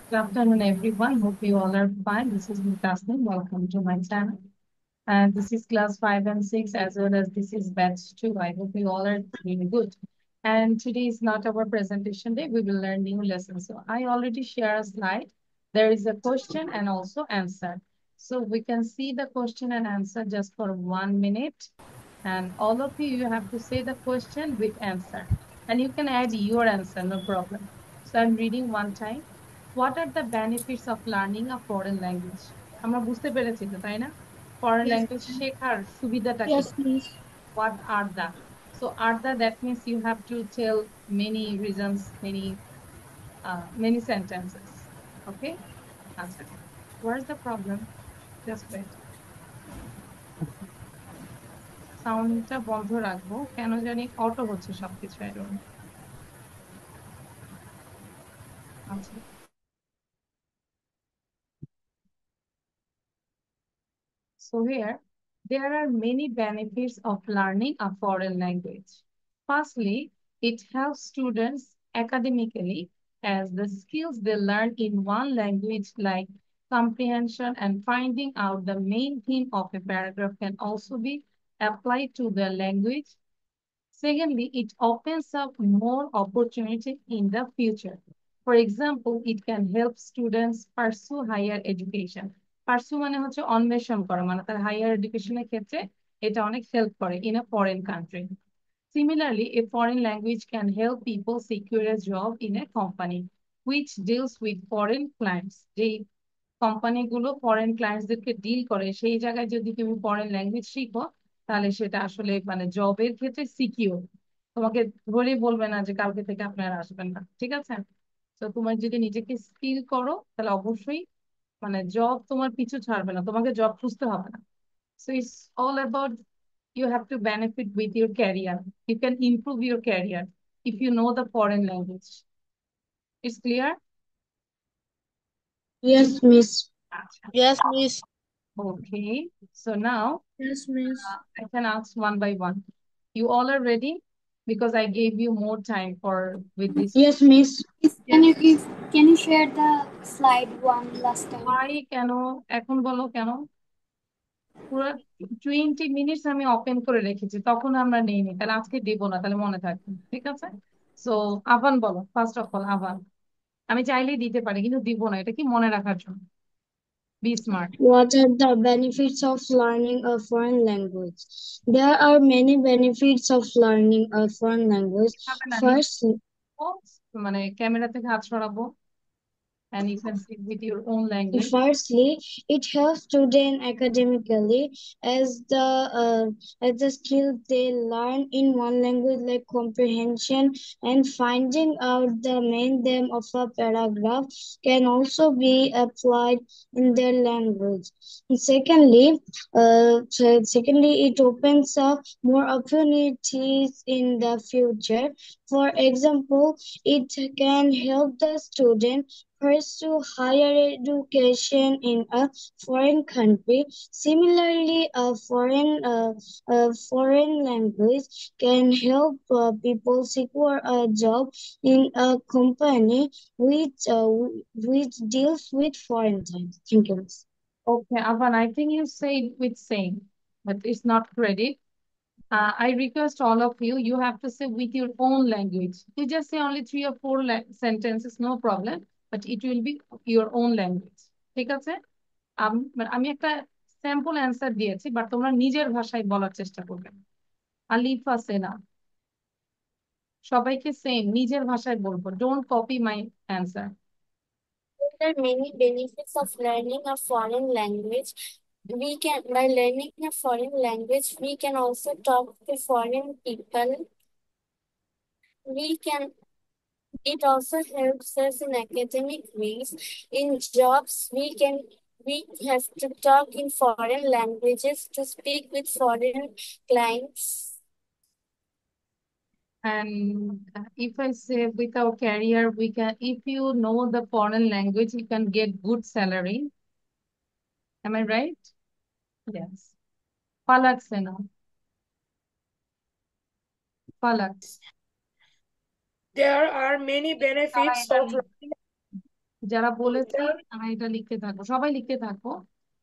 Good afternoon, everyone. Hope you all are fine. This is Tasneem. Welcome to my channel. And this is class 5 and 6, as well as this is batch 2. I hope you all are really good. And today is not our presentation day. We will learn new lessons. So I already share a slide. There is a question and also answer. So we can see the question and answer just for 1 minute. And all of you, you have to say the question with answer. And you can add your answer, no problem. So I'm reading one time. What are the benefits of learning a foreign language? আমরা বুঝতে পেরেছি তো, তাই না? Foreign Yes, language শেখার সুবিধাটা কি? yes, miss. What are the? So are the, that means you have to tell many reasons, many sentences. Okay? আচ্ছা. Where's the problem? Just wait. সাউন্ডটা বন্ধ রাখবো, কেন জানি অটো হচ্ছে সবকিছু। I don't know. আচ্ছা। So here, there are many benefits of learning a foreign language. Firstly, it helps students academically as the skills they learn in one language like comprehension and finding out the main theme of a paragraph can also be applied to the language. Secondly, it opens up more opportunity in the future. For example, it can help students pursue higher education. Pursue মানে হচ্ছে অন্বেষণ করা, মানে তার higher এডুকেশনের ক্ষেত্রে এটা অনেক হেল্প করে in a foreign country. Similarly, a foreign language can help people secure a job in a company which deals with foreign clients. যেই কোম্পানিগুলো ফরেন ক্লায়েন্টসদেরকে ডিল করে, সেই জায়গায় যদি তুমি ফরেন ল্যাঙ্গুয়েজ শিখো, তাহলে সেটা আসলে মানে জবের ক্ষেত্রে সিকিউর। তোমাকে ধরে বলবে না যে কালকে থেকে আপনারা আসবেন না, ঠিক আছে? তো তোমার যদি নিজেকে স্কিল করো, তাহলে অবশ্যই মানে জব তোমার পিছু ছাড়বে না, তোমাকে জব খুঁজতে হবে না। So it's all about you have to benefit with your career. You can improve your career if you know the foreign language. It's clear? Yes, miss. Acha. Yes, miss. Okay. So now Yes, miss. I can ask one by one. You all are ready? Because I gave you more time for with this. Yes, miss. Please, Yes. can you share the slide one last time? Why কেন এখন বলো কেন? পুরো 20 minutes আমি open করে রেখেছি, তখন আমরা নেইনি, তাহলে আজকে দেবো না, তাহলে মনে থাকবে, ঠিক আছে? সো আভান বলো, ফার্স্ট অফ অল আভান। আমি চাইলেই দিতে পারি, কিন্তু দিব না, এটা কি মনে রাখার জন্য। Be smart. What are the benefits of learning a foreign language? There are many benefits of learning a foreign language. হবে না, নিজে First, মানে ক্যামেরা থেকে হাত সরাবো, and you can see with your own language. Firstly, it helps students academically as the skill they learn in one language like comprehension and finding out the main theme of a paragraph can also be applied in their language. Secondly, it opens up more opportunities in the future. For example, it can help the student pursue higher education in a foreign country. Similarly, a foreign language can help people secure a job in a company which deals with foreign talent. Thank you. Okay, Avan, I think you said with same, but it's not credit. I request all of you, you have to say with your own language. You just say only 3 or 4 sentences, no problem, but it will be your own language. ঠিক আছে? আমি একটা sample answer দিয়েছি, but তোমরা নিজের ভাষায় বলার চেষ্টা করবে। আলিফা সেনা, সবাইকে সেম নিজের ভাষায় বলবো, don't copy my answer. There are many benefits of learning a foreign language. By learning a foreign language, we can also talk to foreign people. We can, it also helps us in academic ways. In jobs, we have to talk in foreign languages to speak with foreign clients. And if I say with our career, we can, if you know the foreign language, you can get good salary. Am I right? Yes. Palak Sena. Palak. There are many তারা benefits এটা of learning. যারা বলেছে তারা এটা লিখতে থাকো, সবাই লিখতে থাকো,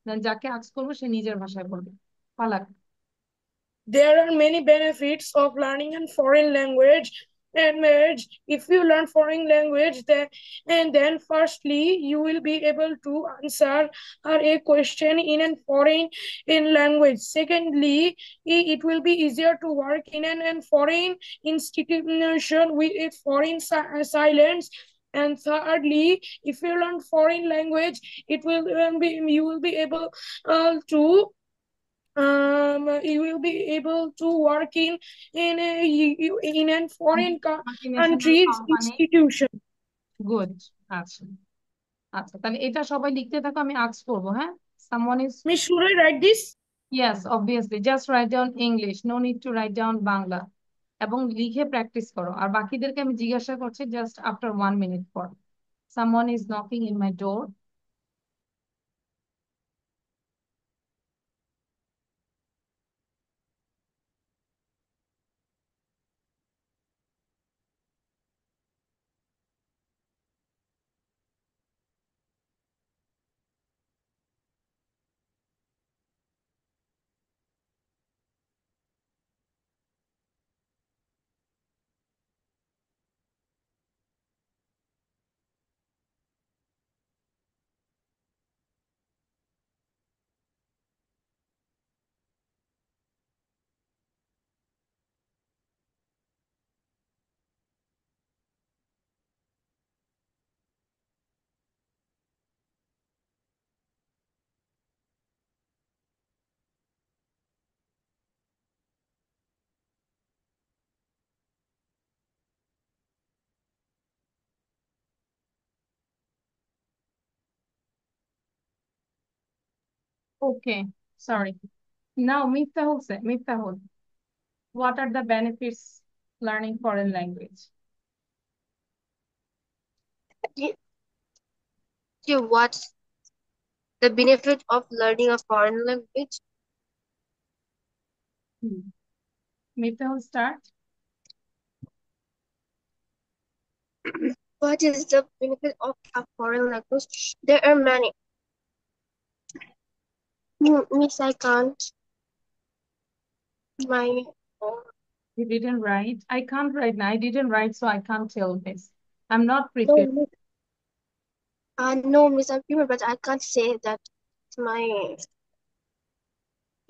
দেন যাকে আস্ক করবো সে নিজের ভাষায় বলবে। পালাক। There are many benefits of learning a foreign language. And marriage, if you learn foreign language, then firstly you will be able to answer a question in a foreign in language. Secondly, it will be easier to work in an foreign institution with a foreign silence. And thirdly, if you learn foreign language, it will be you will be able to you will be able to work in a foreign multinational country's company. institution. Good. আচ্ছা, আচ্ছা, তাহলে এটা সবাই লিখতে থাকো, আমি ask করবো। হ্যাঁ, someone is. Miss, should I write this? Yes, obviously, just write down English, no need to write down Bangla. এবং লিখে প্র্যাকটিস করো। আর বাকিদেরকে আমি জিজ্ঞাসা করছি জাস্ট আফটার 1 মিনিট পর। Someone is knocking in my door. Okay, sorry. Now, Miftahul, what are the benefits learning foreign language? What's the benefit of learning a foreign language? Miftahul, start. What is the benefit of a foreign language? There are many. Miss, I can't. My You didn't write. I can't write now. I didn't write, so I can't tell this. I'm not no, prepared. no, Miss, I'm prepared, but I can't say that. My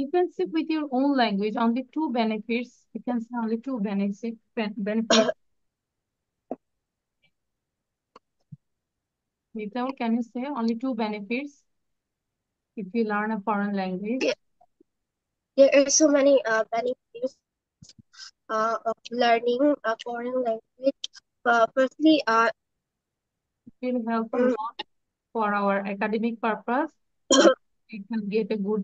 You can speak with your own language. Only two benefits. You can say only two benefits. Miftahul, can you say only two benefits if you learn a foreign language? there are so many benefits of learning a foreign language. Firstly, It will help a lot for our academic purpose. Like you can get a good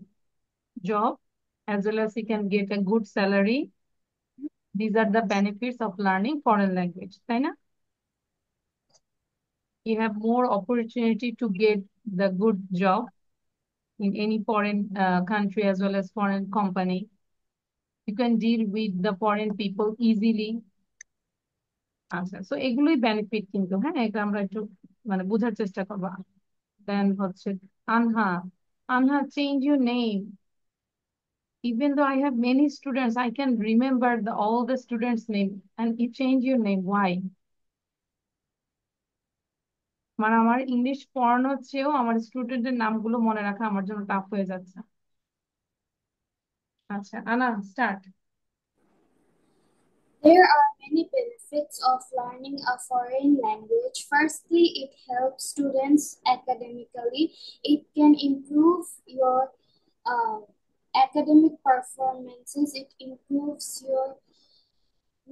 job as well as you can get a good salary. These are the benefits of learning foreign language, তাই না? You have more opportunity to get the good job in any foreign country as well as foreign company. You can deal with the foreign people easily. আচ্ছা, so এগুলোই benefit কিন্তু। হ্যাঁ, এটা আমরা একটু মানে বোঝার চেষ্টা করবো। দেন হচ্ছে আনহা। Anha, change your name. Even though I have many students, I can remember all the students' name. And you change your name. Why? মানে আমার ইংলিশ পড়ানোর চেয়েও আমার স্টুডেন্টের নামগুলো মনে রাখা আমার জন্য টাফ হয়ে যাচ্ছে। আচ্ছা, আনা, start. There are many benefits of learning a foreign language. Firstly, it helps students academically. It can improve your academic performances. It improves your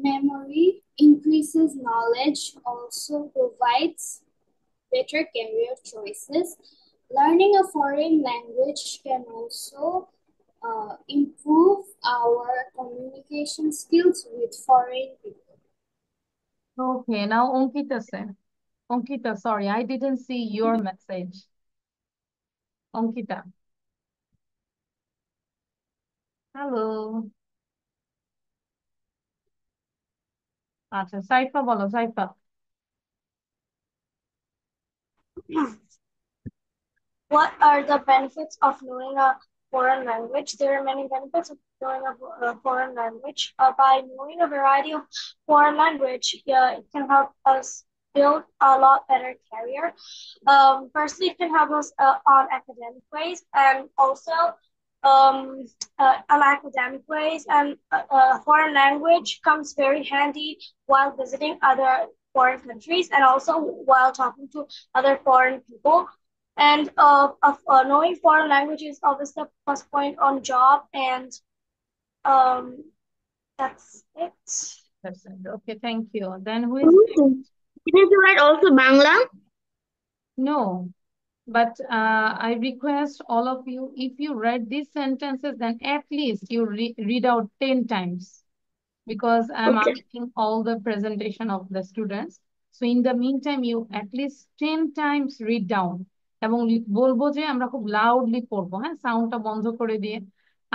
memory, increases knowledge, also provides better career choices. Learning a foreign language can also improve our communication skills with foreign people. Okay, now Ankita said. Ankita, sorry, I didn't see your message. Ankita. Hello. আচ্ছা, সাইফা বলো, Saifa. What are the benefits of knowing a foreign language? There are many benefits of knowing a foreign language. By knowing a variety of foreign language, it can help us build a lot better career. Firstly, it can help us on academic ways and also on academic ways. And foreign language comes very handy while visiting other foreign countries and also while talking to other foreign people. And knowing foreign language is obviously a plus point on job, and um, that's it. That's it. Okay, thank you. Then who is next? Did you write also Bangla? No, but I request all of you, if you read these sentences, then at least you read out 10 times, because I'm Okay. asking all the presentation of the students. So in the meantime, you at least 10 times read down. এবং বলবো যে আমরা খুব loudly পড়বো, হ্যাঁ, সাউন্ডটা বন্ধ করে দিয়ে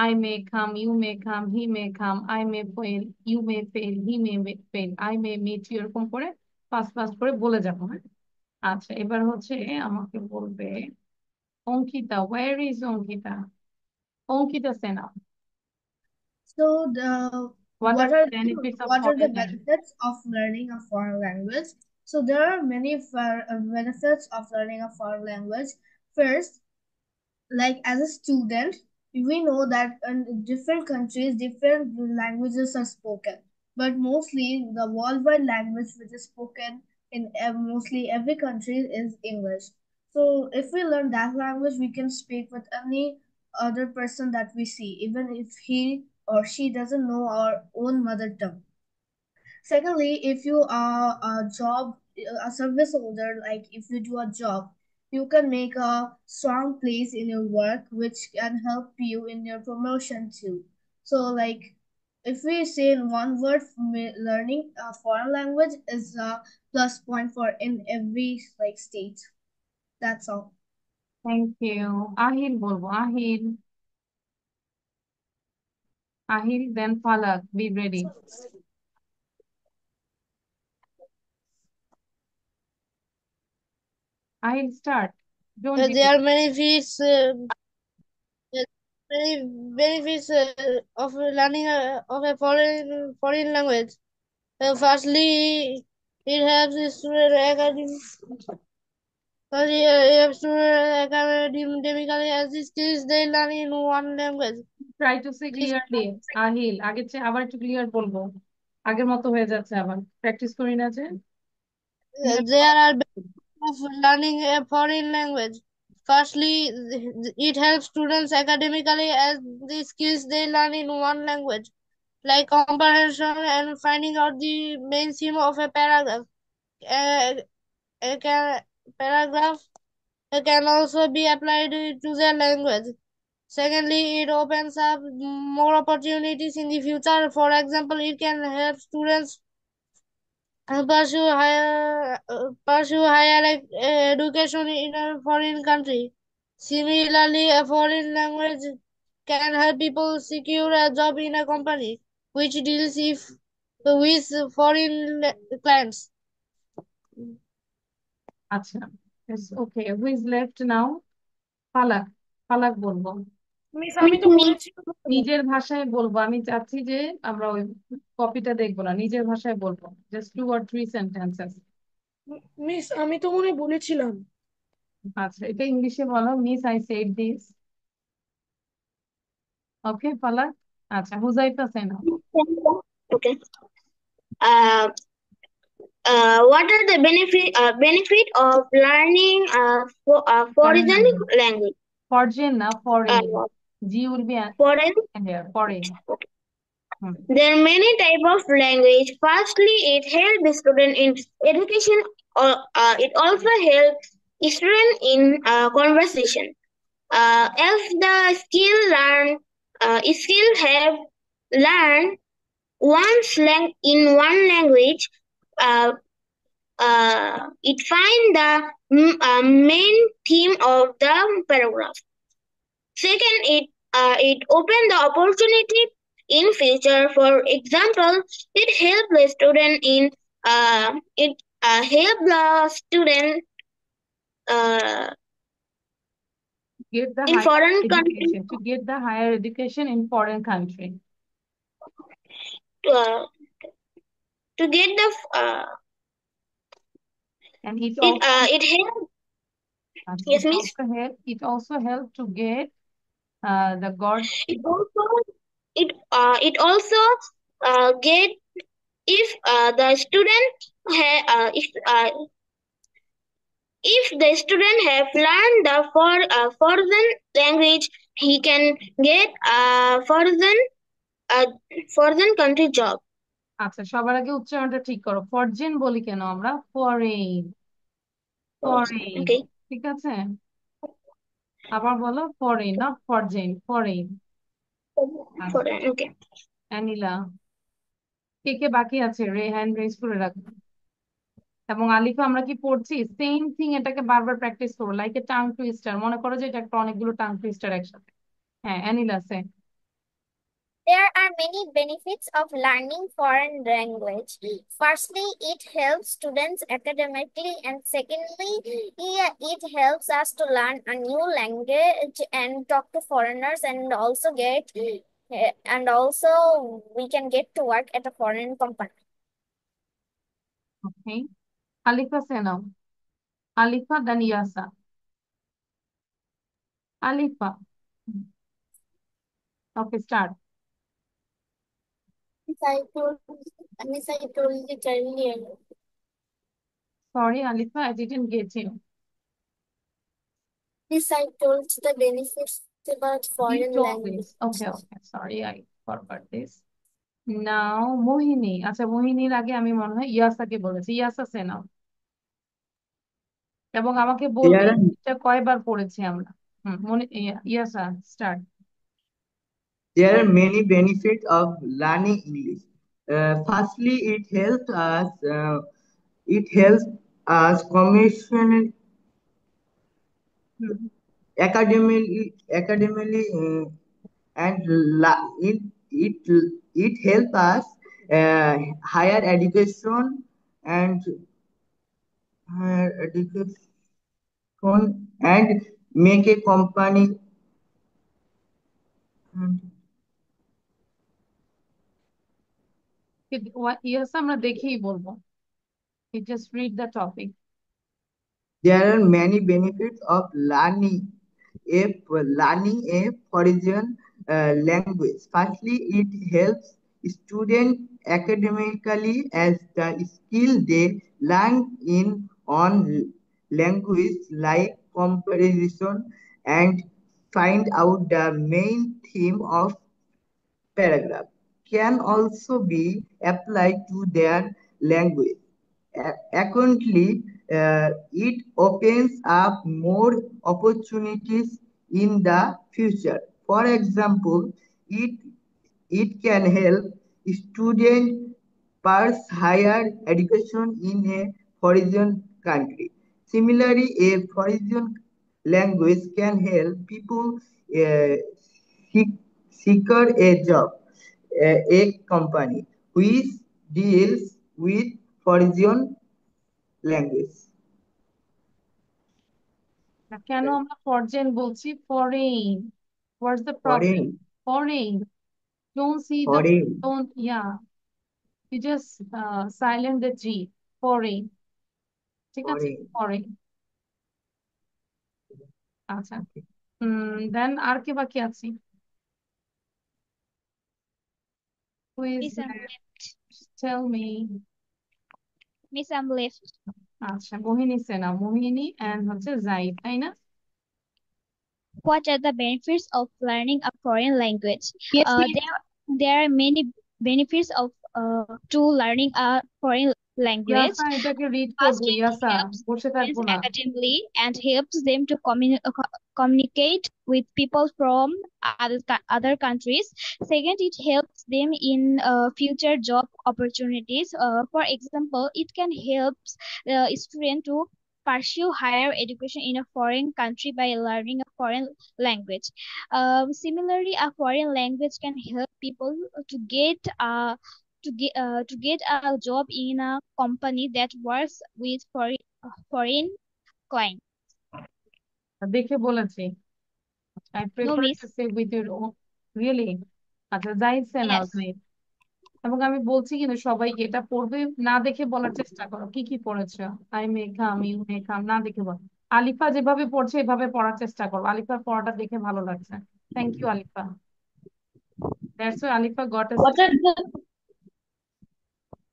I may come, you may come, he may come, I may fail, you may fail, he may fail, I may meet you, এরকম করে ফাস্ট ফাস্ট করে বলে যাবো, হ্যাঁ। আচ্ছা, এবার হচ্ছে আমাকে বলবে Ankita. Where is Ankita? Ankita Sena. So What are the benefits of foreign language? benefits of learning a foreign language? So there are many benefits of learning a foreign language. First, like as a student, we know that in different countries, different languages are spoken. But mostly the worldwide language which is spoken in mostly every country is English. So if we learn that language, we can speak with any other person that we see, even if he or she doesn't know our own mother tongue. Secondly, if you are a service holder, like if you do a job, you can make a strong place in your work, which can help you in your promotion too. So, like, if we say in one word, learning a foreign language is a plus point for in every like state. That's all. Thank you. Ahil বলবো, Ahil. Ahil, then Falak. Be ready. Ahil, start. Don't There delay. are many benefits of learning of a foreign language. Firstly, it helps the student academically as the skills they learn in one language. Try to say clearly. Ahil, আগের চেয়ে আবার একটু clear বলবো। আগের মতো হয়ে যাচ্ছে আবার। প্র্যাকটিস করি না যে। There are benefits of learning a foreign language. Firstly, it helps students academically as the skills they learn in one language, like comprehension and finding out the main theme of a paragraph. Paragraph can also be applied to their language. Secondly, it opens up more opportunities in the future. For example, it can help students pursue higher education in a foreign country. Similarly, a foreign language can help people secure a job in a company which deals with foreign clients. আচ্ছা, okay. Who is left now? Falak. Falak বলবো। Miss আমি তো বলেছি নিজের ভাষায় বলবো। আমি চাচ্ছি যে আমরা ওই কপিটা দেখবো না, নিজের ভাষায় বলবো। Just 2 or 3 sentences. মিস আমি তো মনে বলেছিলাম। আচ্ছা, এটা ইংলিশে বলো। Miss I said this. Okay Falak? আচ্ছা, Huzaifa Sena. Okay. What are the benefit of learning foreign language? Foreign না foreign. G will be Foreign. here. Foreign. There are many types of language. Firstly, it helps student in education, or it also helps student in conversation. If the skill have learned one slang in one language, it find the main theme of the paragraph. Second, it open the opportunity in future. For example, it help the student in help the student Get the in higher foreign country, education, to get the higher education in foreign country. uh, to get the And it it also it helps. Yes, miss. it also help to get the God. It also it also get if the student if the student have learned the foreign language, he can get a uh, foreign country job. আচ্ছা, সবার আগে উচ্চারণটা ঠিক করো। ফরজেন বলি কেন আমরা? Foreign, foreign. Okay. ঠিক আছে, আবার বলো ফরেন, না ফরজেন, ফরেন। আচ্ছা, Foreign. Okay. অ্যানিলা, কে কে বাকি আছে হ্যান্ড রেজ করে রাখো। এবং আলিফা, আমরা কি পড়ছি সেম থিং, এটাকে বারবার প্র্যাকটিস করো, লাইক এ টাং টুইস্টার। মনে করো যে এটা একটা অনেকগুলো টাং টুইস্টার একসাথে। হ্যাঁ, অ্যানিলা সে। There are many benefits of learning foreign language. Firstly, it helps students academically, and secondly, it helps us to learn a new language and talk to foreigners, and also we can get to work at a foreign company. Okay, Alifa say now. Alifa then ইয়াসা। Alifa, okay start. Miss, I told you earlier. Sorry, Alifa, I didn't get you. Miss, I told the benefits about You foreign told language. this. Okay, okay. Sorry, I forgot this. Now, মোহিনী। আচ্ছা, মোহিনীর আগে আমি মনে হয় ইয়াসাকে বলেছি। ইয়াসা সে নাও। এবং আমাকে বলবে There are, এটা কয়বার পড়েছি আমরা। ইয়াসা start. there are many benefits of learning English. Firstly, it helps us commission academically and it it helps us higher education and higher education and make a company and ইয়াসা আমরা দেখেই বলবো। You just read the topic. there are many benefits of learning a foreign language. Firstly, it helps students academically as the skill they learn in on language like comparison and find out the main theme of paragraph can also be applied to their language. Accordingly, it opens up more opportunities in the future. For example, it can help students pursue higher education in a foreign country. Similarly, a foreign language can help people uh, seek, secure a job, a company which deals with foreign language. কেন আমরা ফরজেন বলছি? Foreign. What's the problem? Foreign, Foreign. Don't see the, foreign, don't, yeah. You just silent the G. Foreign. ঠিক আছে, foreign. Foreign. আচ্ছা, দেন আর কে বাকি আছি? Who is Miss, I'm there? left. Tell me. Miss, I'm left. আচ্ছা, মোহিনী সেনা। মোহিনী and হচ্ছে জাইদ, তাই না? What are the benefits of learning a foreign language? Yes, There are many benefits of to learning a foreign language. ইয়াসা এটাকে read করবো। Firstly, it Yasa helps বসে students থাকবো না। academically and helps them to communicate with people from other countries. Second, it helps them in future job opportunities. For example, it can help student to pursue higher education in a foreign country by learning a foreign language. Similarly, a foreign language can help people to get a job in a company that works with foreign clients. দেখে বলেছি। I No, prefer miss. to say with your own. Really? আচ্ছা যাইছে না Yes. তুমি। এবং আমি বলছি কিন্তু সবাইকে এটা পড়বে না দেখে বলার চেষ্টা করো কি কি পড়েছো। I may come, you may কাম, না দেখে বল। আলিফা যেভাবে পড়ছে এভাবে পড়ার চেষ্টা করো, আলিফার পড়াটা দেখে ভালো লাগছে। Thank you Alifa. That's why Alifa got a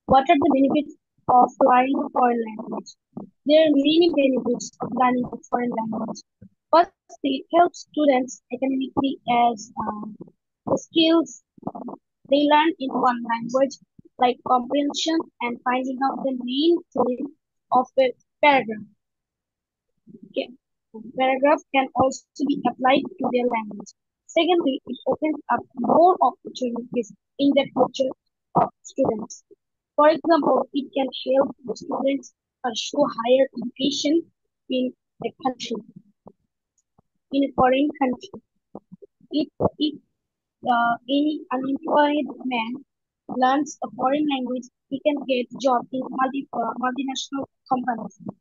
What are the benefits of learning a foreign language? There are many benefits of learning a foreign language. First, it helps students academically as the skills they learn in one language, like comprehension and finding out the main theme of a paragraph. Ca- Paragraph can also be applied to their language. Secondly, it opens up more opportunities in the future of students. For example, it can help the students pursue higher education in a country, in a foreign country. If any unemployed man learns a foreign language, he can get job in multinational companies.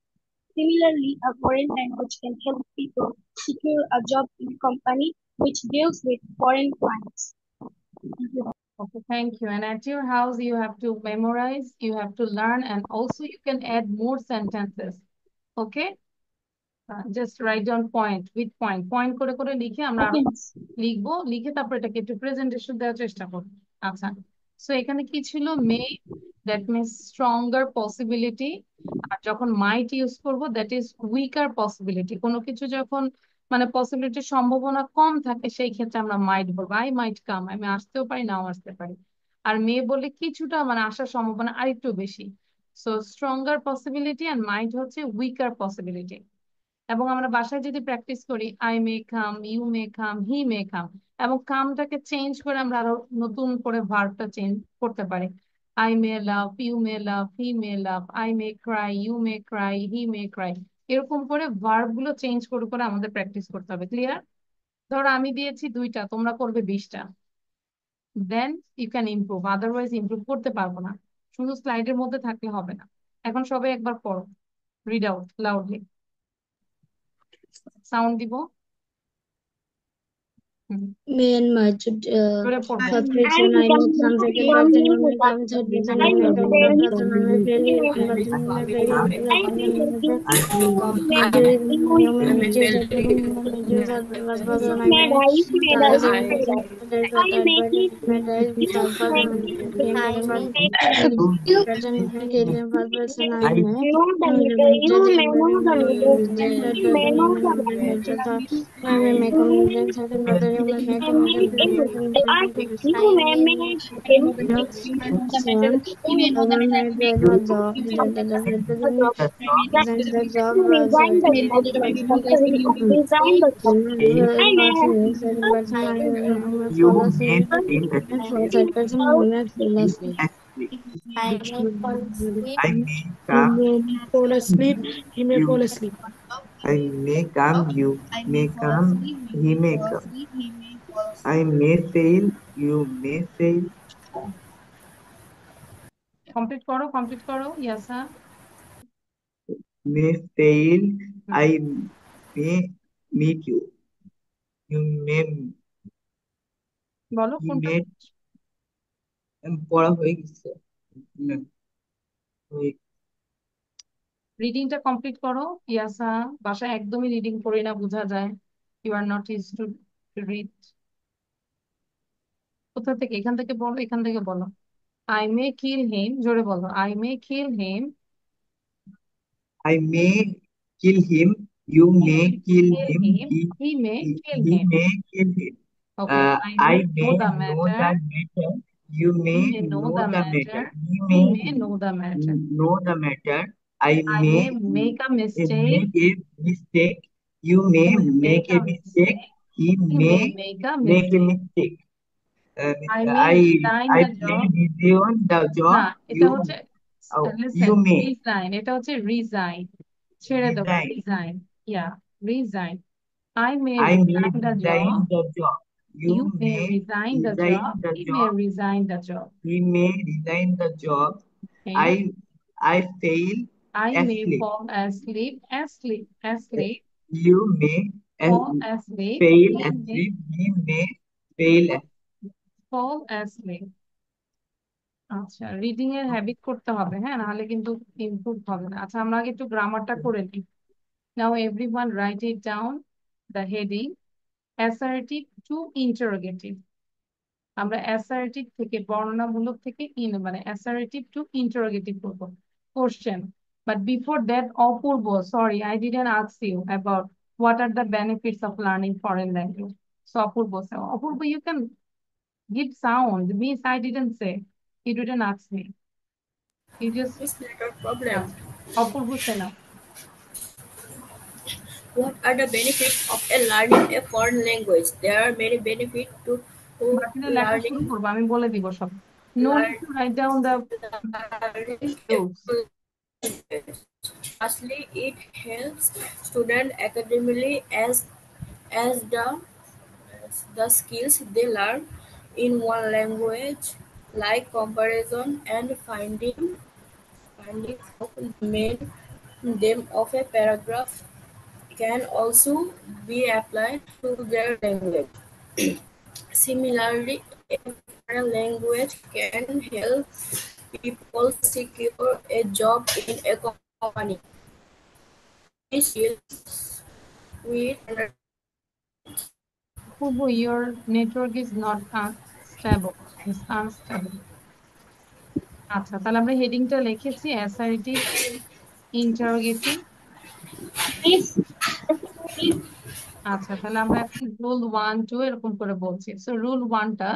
Similarly, a foreign language can help people secure a job in a company which deals with foreign clients. Okay, thank you. And at your house, you have to memorize, you have to learn, and also you can add more sentences. Okay? Just write down point with point. Point করে করে লিখে আমরা আরো লিখবো, লিখে তারপর এটাকে একটু প্রেজেন্টেশন দেওয়ার চেষ্টা করবো। আচ্ছা, সো এখানে কি ছিল? মে, দ্যাট মিনস স্ট্রঙ্গার পসিবিলিটি। আর যখন মাইট ইউজ করবো, দ্যাট ইজ উইকার পসিবিলিটি। কোনো কিছু যখন মানে পসিবিলিটির সম্ভাবনা কম থাকে সেই ক্ষেত্রে আমরা মাইট বলবো। আই মাইট কাম, আমি আসতেও পারি নাও আসতে পারি। আর মে বলে কিছুটা মানে আসার সম্ভাবনা আরেকটু বেশি। সো স্ট্রঙ্গার পসিবিলিটি আর মাইট হচ্ছে উইকার পসিবিলিটি। এবং আমরা বাসায় যদি প্র্যাকটিস করি, I may come, you may কাম, হি মে কাম, এবং কামটাকে চেঞ্জ করে আমরা আরো নতুন করে ভার্বটা চেঞ্জ করতে পারি। I may love, you may love, he may love, I may cry, you may cry, he may cry. এরকম করে ভার্ব গুলো চেঞ্জ করে করে আমাদের প্র্যাকটিস করতে হবে। ক্লিয়ার? ধরো আমি দিয়েছি 2টা, তোমরা করবে 20টা। Then you can improve, otherwise improve করতে পারবো না। শুধু স্লাইডের মধ্যে থাকলে হবে না। এখন সবাই একবার পড়ো, রিড আউট লাউডলি। সাউন্ড দিব। Me and my জোরে পড়বো। first person I know some second person I may come third person I may come fourth person I may fail second person I may fail third person I may fail you may choose a person you may choose a first person I may second person there is a third person may die third person I may gain second person I may kill him first person I may limited second person I may reject third person I may reject third I may make a million second person you may make a million second person you may make a million government does not job the job person I may fall You may asleep fail at and for third person I may fall you asleep. asleep. I may fall asleep. I may You come, may fall asleep. He may you fall asleep. I may come, you may come, he may come. I may fail, you may fail. Complete করো, complete করো। ইয়াসা। May fail, I may meet you. You may বলো he কোনটা। may পড়া হয়ে গেছে। হয়ে- রিডিংটা complete করো ইয়াসা। বাসায় একদমই রিডিং করি না, বোঝা যায় you are not use to read. কোথা থেকে? এখান থেকে বলো, এখান থেকে বলো। আই মে কিল হিম, জোরে বলো। I may kill him, I may kill him, you may kill kill him, him, he may kill he him. may kill him. Okay, I I may know may the know the matter, matter, you he may may know know the the matter, matter, he he may may know the matter. know the matter. I I may may make a mistake, make a mistake, you may he may make make a a mistake, mistake, he he may may make a make a mistake. mistake. I may resign I the may job. resume the job, না, এটা you হচ্ছে you listen, may resign, এটা হচ্ছে resign, ছেড়ে দেবো, resign. resign, yeah, resign. I may I may resign the resign job, the job, you you may may resign the resign job, the he may job, resign the job. he may resign the job. Okay, I fail I may asleep. fall asleep, asleep, asleep. You may fall asleep. fail He may asleep. He may fail. fall asleep. আচ্ছা, reading এর habit করতে হবে, হ্যাঁ, নাহলে কিন্তু improve হবে না। আচ্ছা, আমরা আগে একটু গ্রামারটা করে নিই। Now everyone write it down, the heading assertive to interrogative. আমরা অ্যাসার্টিভ থেকে বর্ণনামূলক থেকে মানে অ্যাসার্টিভ টু ইন্টারোগেটিভ করবো question. But before that, Apurba, sorry I didn't ask you about what are the benefits of learning foreign language. So Apurva, you can give sound. Means I didn't say. You didn't ask me. You just It's not a problem. Apurva say now. What are the benefits of learning a foreign language? There are many benefits to বাকিটা লেখা শুরু learning. করবো, আমি বলে দিব সব। No need to write down the rules. Firstly, it helps students academically as the skills they learn in one language, like comparison and finding out the main them of a paragraph, can also be applied to their language. Similarly, a foreign language can help people secure a job in a company. This helps with Apurva, your network is not stable. It's unstable. আচ্ছা, তাহলে আমরা হেডিংটা লিখেছি assertive interrogative. আচ্ছা, তাহলে আমরা এখন rule 1 2 এরকম করে বলছি। সো রুল 1টা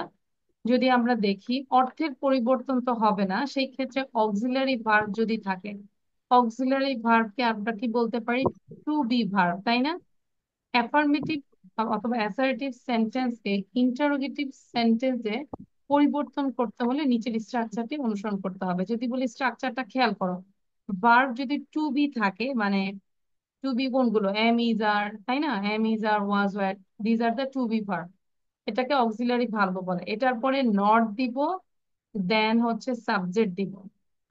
যদি আমরা দেখি, অর্থের পরিবর্তন তো হবে না, সেই ক্ষেত্রে অক্সিলারি ভার্ব যদি থাকে, অক্সিলারি ভার্বকে আমরা কি বলতে পারি? টু বি ভার্ব, তাই না? অ্যাফার্মেটিভ অথবা অ্যাসার্টিভ সেন্টেন্সকে ইন্টারোগেটিভ সেন্টেন্সে পরিবর্তন করতে হলে নিচের স্ট্রাকচারটি অনুসরণ করতে হবে। যদি বলি স্ট্রাকচারটা খেয়াল করো, ভার্ব যদি টু বি থাকে, মানে টু বি কোনগুলো? এম ইজ আর, তাই না? Am is are, was were, these are the to be verb. এটাকে অক্সিলারি ভার্ব বলে। এটার পরে নট দিব, দেন হচ্ছে সাবজেক্ট দিব,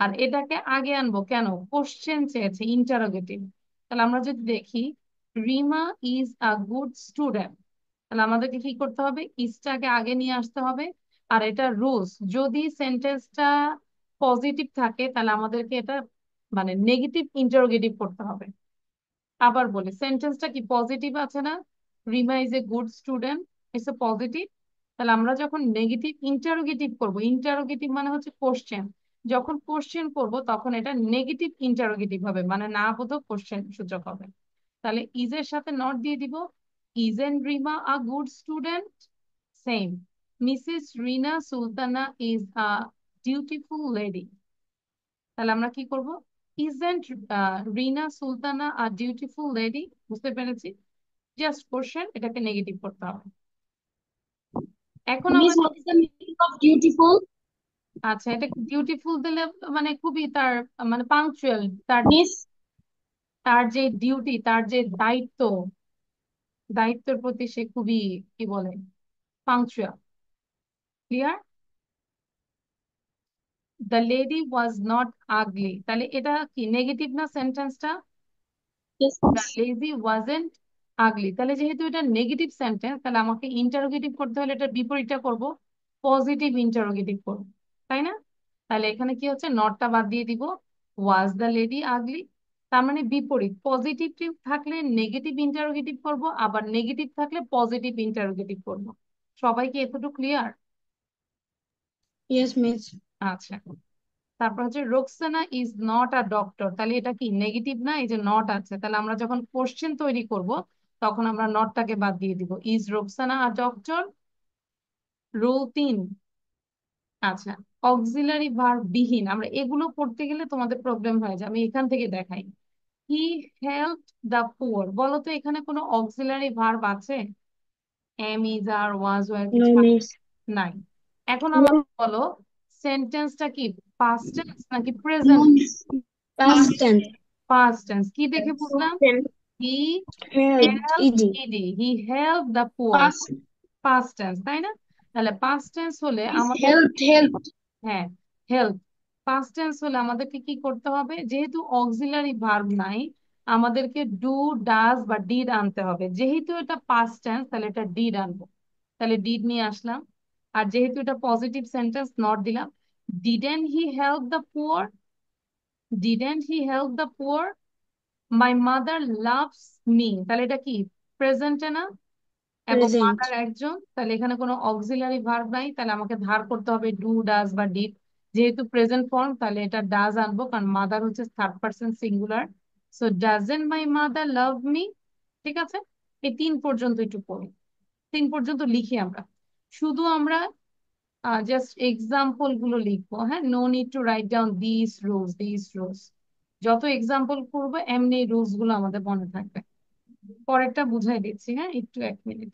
আর এটাকে আগে আনবো কেন? কোশ্চেন চেয়েছে, ইন্টারোগেটিভ। তাহলে আমরা যদি দেখি Rima is a good student, তাহলে আমাদেরকে কি করতে হবে? ইজটাকে আগে নিয়ে আসতে হবে। আর এটা রুলস, যদি সেন্টেন্সটা পজিটিভ থাকে তাহলে আমাদেরকে এটা মানে নেগেটিভ ইন্টারোগেটিভ করতে হবে। আবার বলি, সেন্টেন্সটা কি পজিটিভ আছে না? Rima is a good student, it's a positive. তাহলে আমরা যখন নেগেটিভ ইন্টারোগেটিভ করব, ইন্টারোগেটিভ মানে হচ্ছে কোশ্চেন, যখন কোশ্চেন করব তখন এটা নেগেটিভ ইন্টারোগেটিভ হবে, মানে না বোধক কোশ্চেন সূচক হবে। তাহলে ইজের সাথে নট দিয়ে দিব। Isn't Rima a good student? Same. Mrs Rina Sultana is a dutiful lady. তাহলে আমরা কি করব? Isn't Rina Sultana a dutiful lady. বুঝতে পেরেছি? জাস্ট কোশ্চেন, এটাকে নেগেটিভ করতে হবে। এখন Miss, আমরা what is the meaning of beautiful? আচ্ছা, এটা ডিউটিফুল দিলে মানে খুবই তার মানে পাংচুয়াল, তার Miss, তার যে ডিউটি, তার যে দায়িত্ব, দায়িত্বের প্রতি সে খুবই কি বলে punctual. Clear? The lady was not ugly, তাহলে এটা কি নেগেটিভ না সেন্টেন্সটা? yes, the miss. Lady wasn't ugly, তাহলে যেহেতু এটা নেগেটিভ সেন্টেন্স, তাহলে আমাকে ইন্টারোগেটিভ করতে হলে এটার বিপরীতটা করব, পজিটিভ ইন্টারোগেটিভ করব, তাই না? তাহলে এখানে কি হচ্ছে? নটটা বাদ দিয়ে দিব, ওয়াজ দ্য লেডি আগলি। তার মানে বিপরীত, পজিটিভ থাকলে নেগেটিভ ইন্টারোগেটিভ করব, আবার নেগেটিভ থাকলে পজিটিভ ইন্টারোগেটিভ করব। সবাইকে এতটুকু ক্লিয়ার? Yes, miss. আচ্ছা, তারপর হচ্ছে Roksana is not a doctor, তাহলে এটা কি নেগেটিভ না? এই যে নট আছে, তাহলে আমরা যখন কোশ্চেন তৈরি করব তখন আমরা নটটাকে বাদ দিয়ে দিব। Is Roksana a doctor? Rule 3। আচ্ছা, অক্সিলারি ভার্ব বিহীন, আমরা এগুলো পড়তে গেলে তোমাদের প্রবলেম হয়ে যাবে। আমি এখান থেকে দেখাই। হি হেল্পড দ্য পুয়ার, বলো তো এখানে কোনো অক্সিলারি ভার্ব আছে? Am is are, was were No, কিছু miss. নাই। এখন No, আমাকে বলো সেন্টেন্সটা কি পাস্ট টেন্স নাকি no, present? miss. Past tense. Past tense. কি দেখে বুঝলাম? Then he Helped. Helped Ed. ED, he help the poor, Past, past tense, তাই না? তাহলে পাস্ট টেন্স হলে miss, আমাদের, helped. হ্যাঁ, হেল্প পাস্ট টেন্স হলে আমাদেরকে কি করতে হবে? যেহেতু অক্সিলারি ভার্ব নাই, আমাদেরকে ডু, ডাজ বা ডিড আনতে হবে। যেহেতু এটা পাস্ট টেন্স তাহলে এটা ডিড আনবো, তাহলে ডিড নিয়ে আসলাম। আর যেহেতু এটা পজিটিভ সেন্টেন্স, নট দিলাম। Didn't he help the poor, didn't he help the poor, my mother loves me, তাহলে এটা কি প্রেজেন্টে না? এবং Present. মাদার একজন, তাহলে এখানে কোনো অক্সিলারি ভার্ব নাই, তাহলে আমাকে ধার করতে হবে ডু, ডাজ বা ডিড। যেহেতু প্রেজেন্ট ফর্ম তাহলে এটা ডাজ আনবো, কারণ মাদার হচ্ছে third person singular. So doesn't my mother love me. ঠিক আছে, এই 3 পর্যন্ত একটু পড়ি, 3 পর্যন্ত লিখি আমরা। শুধু আমরা জাস্ট এক্সাম্পল গুলো লিখবো, হ্যাঁ, no need to write down this rules, this rules. যত এক্সাম্পল করবো এমনি রুলস গুলো আমাদের মনে থাকবে। পরেরটা বুঝাই দিচ্ছি, হ্যাঁ, একটু 1 মিনিট।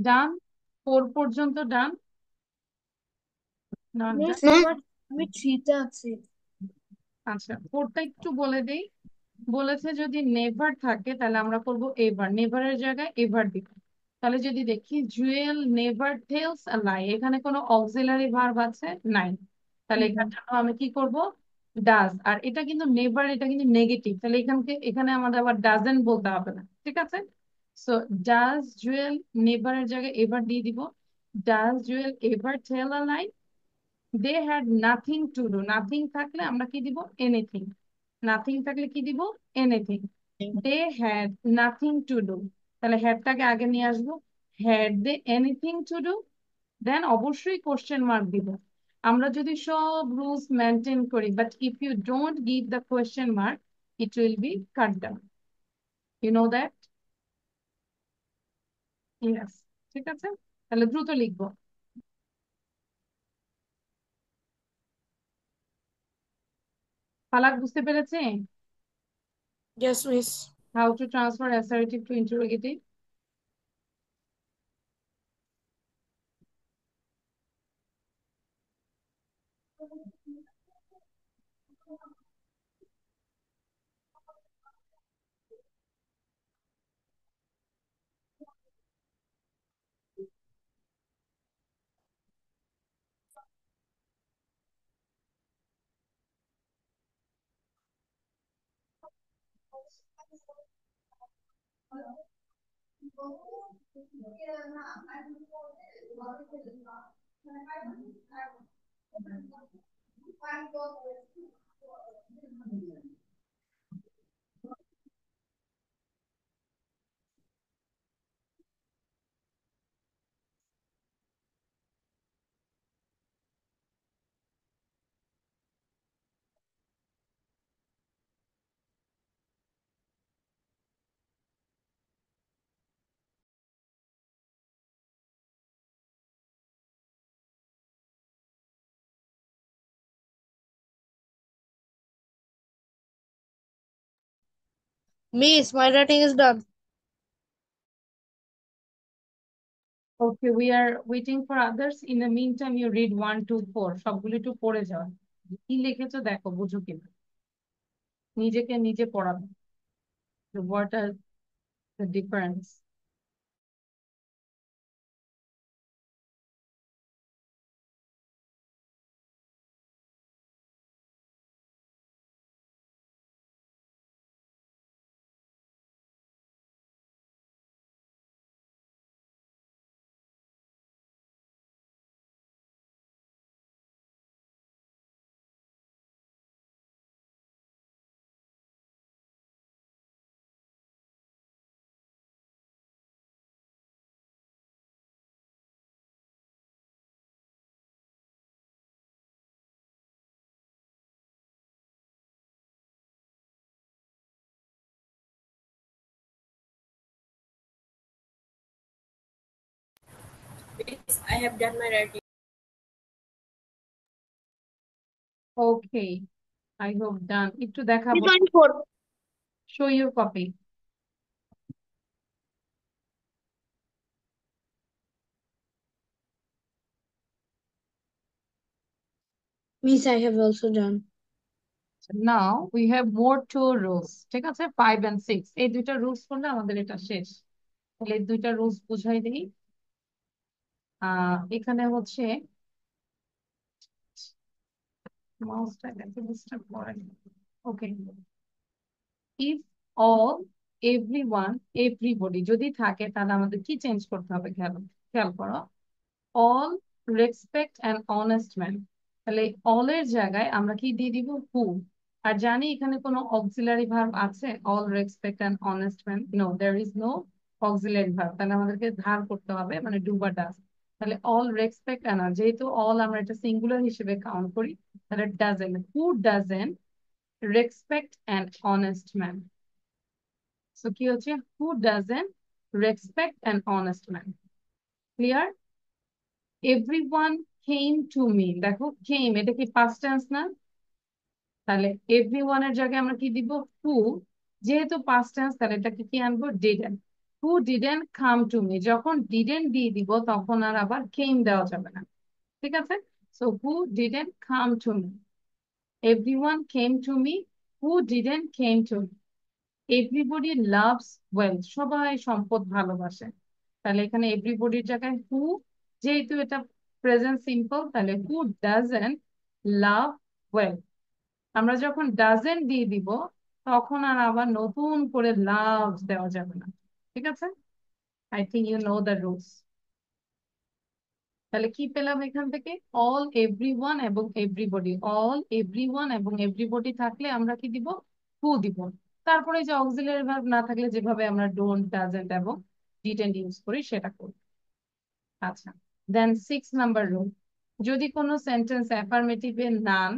ডান, 4 পর্যন্ত ডান। মিস আমি 3-তে আছি। আচ্ছা, 4টা একটু বলে দেই। বলেছে যদি নেভার থাকে তাহলে আমরা করব এভার, নেভারের জায়গায় এভার দিব। তাহলে যদি দেখি জুয়েল নেভার টেলস আ লাই, এখানে কোনো অক্সিলারি ভার্ব আছে নাই, তাহলে এখানে আমি কি করব ডাজ। আর এটা কিন্তু নেভার, এটা কিন্তু নেগেটিভ, তাহলে এখানে আমাদের আবার ডাজেন্ট বলতে হবে না। ঠিক আছে, সো ডাজ জুয়েল নেভারের জায়গায় এভার দিয়ে দিব। Does Jewel ever tell a lie? They had nothing to do, nothing থাকলে আমরা কি দিব এনিথিং, নাথিং থাকলে কি দিব anything. They had nothing to do, তাহলে হ্যাডটাকে আগে নিয়ে আসবো। Had they anything to do, then অবশ্যই কোশ্চেন মার্ক দিব। আমরা যদি সব রুলস মেনটেন করি, but if you don't give the question mark it will be cut down, you know that? Yes, ঠিক আছে, তাহলে দ্রুত লিখবো। ফালাক বুঝতে পেরেছে Yes, miss. How to transfer assertive to interrogative? Miss, my writing is done. Okay, we are waiting for others. In the meantime, you read 1, 2, 4. সবগুলো একটু পড়ে যাও। কি লিখেছো দেখো, বুঝো কিনা। নিজেকে নিজে পড়াবে। What are the difference? Yes, I have done my writing. Okay, I hope done. একটু দেখাবো। 24. Show your copy. Miss, I have also done. Now we have more 2 rules. ঠিক আছে, 5 and 6. এই দুইটা রুলস করলে আমাদের এটা শেষ। তাহলে এই দুইটা রুলস বুঝাই দিই। এখানে হচ্ছে মাউসটাকে ডিস্টার্ব করেন। ওকে, if all, everyone, everybody যদি থাকে তাহলে আমাদের কি চেঞ্জ করতে হবে, খেয়াল করো। all respect and honest man, তাহলে all এর জায়গায় আমরা কি দিয়ে দিব, who। আর জানি এখানে কোনো অক্সিলারি ভার্ব আছে, all respect and honest man? No, there is no auxiliary verb। তাহলে আমাদেরকে ধার করতে হবে, মানে ডু বা ডাজ। তাহলে all respect and, যেহেতু all আমরা এটা সিঙ্গুলার হিসেবে কাউন্ট করি, তাহলে doesn't, who doesn't respect an honest man? So কি হচ্ছে, who doesn't respect an honest man? Clear? Everyone came to me, দেখো came এটা কি past tense না? তাহলে everyone এর জায়গায় আমরা কি দিব, who। যেহেতু past tense তাহলে এটাকে কি আনবো, didn't। who didn't come to me, যখন didn't দিয়ে দিব তখন আর আবার came দেওয়া যাবে না। ঠিক আছে, so who didn't come to me? Everyone came to me, who didn't came to me? Everybody loves wealth, সবাই সম্পদ ভালোবাসে। তাহলে এখানে এভরিবডির জায়গায় হু, যেহেতু এটা প্রেজেন্ট সিম্পল, তাহলে হু ডাজেন্ট লাভ ওয়েলথ। আমরা যখন ডাজেন্ট দিয়ে দিব তখন আর আবার নতুন করে লাভ দেওয়া যাবে না। ঠিক আছে, I think you know the rules. তাহলে কি পেলাম এখান থেকে, অল, এভরিওয়ান এবং এভরিবডি। অল, এভরিওয়ান এবং এভরিবডি থাকলে আমরা কি দিব, হু দিব। তারপরে যে অক্সিলারি ভার্ব না থাকলে যেভাবে আমরা ডোন্ট, ডাজেন্ট এবং ডিডন্ট ইউজ করি সেটা করি। আচ্ছা, দেন 6 নাম্বার রুল, যদি কোনো সেন্টেন্স অ্যাফার্মেটিভে নান,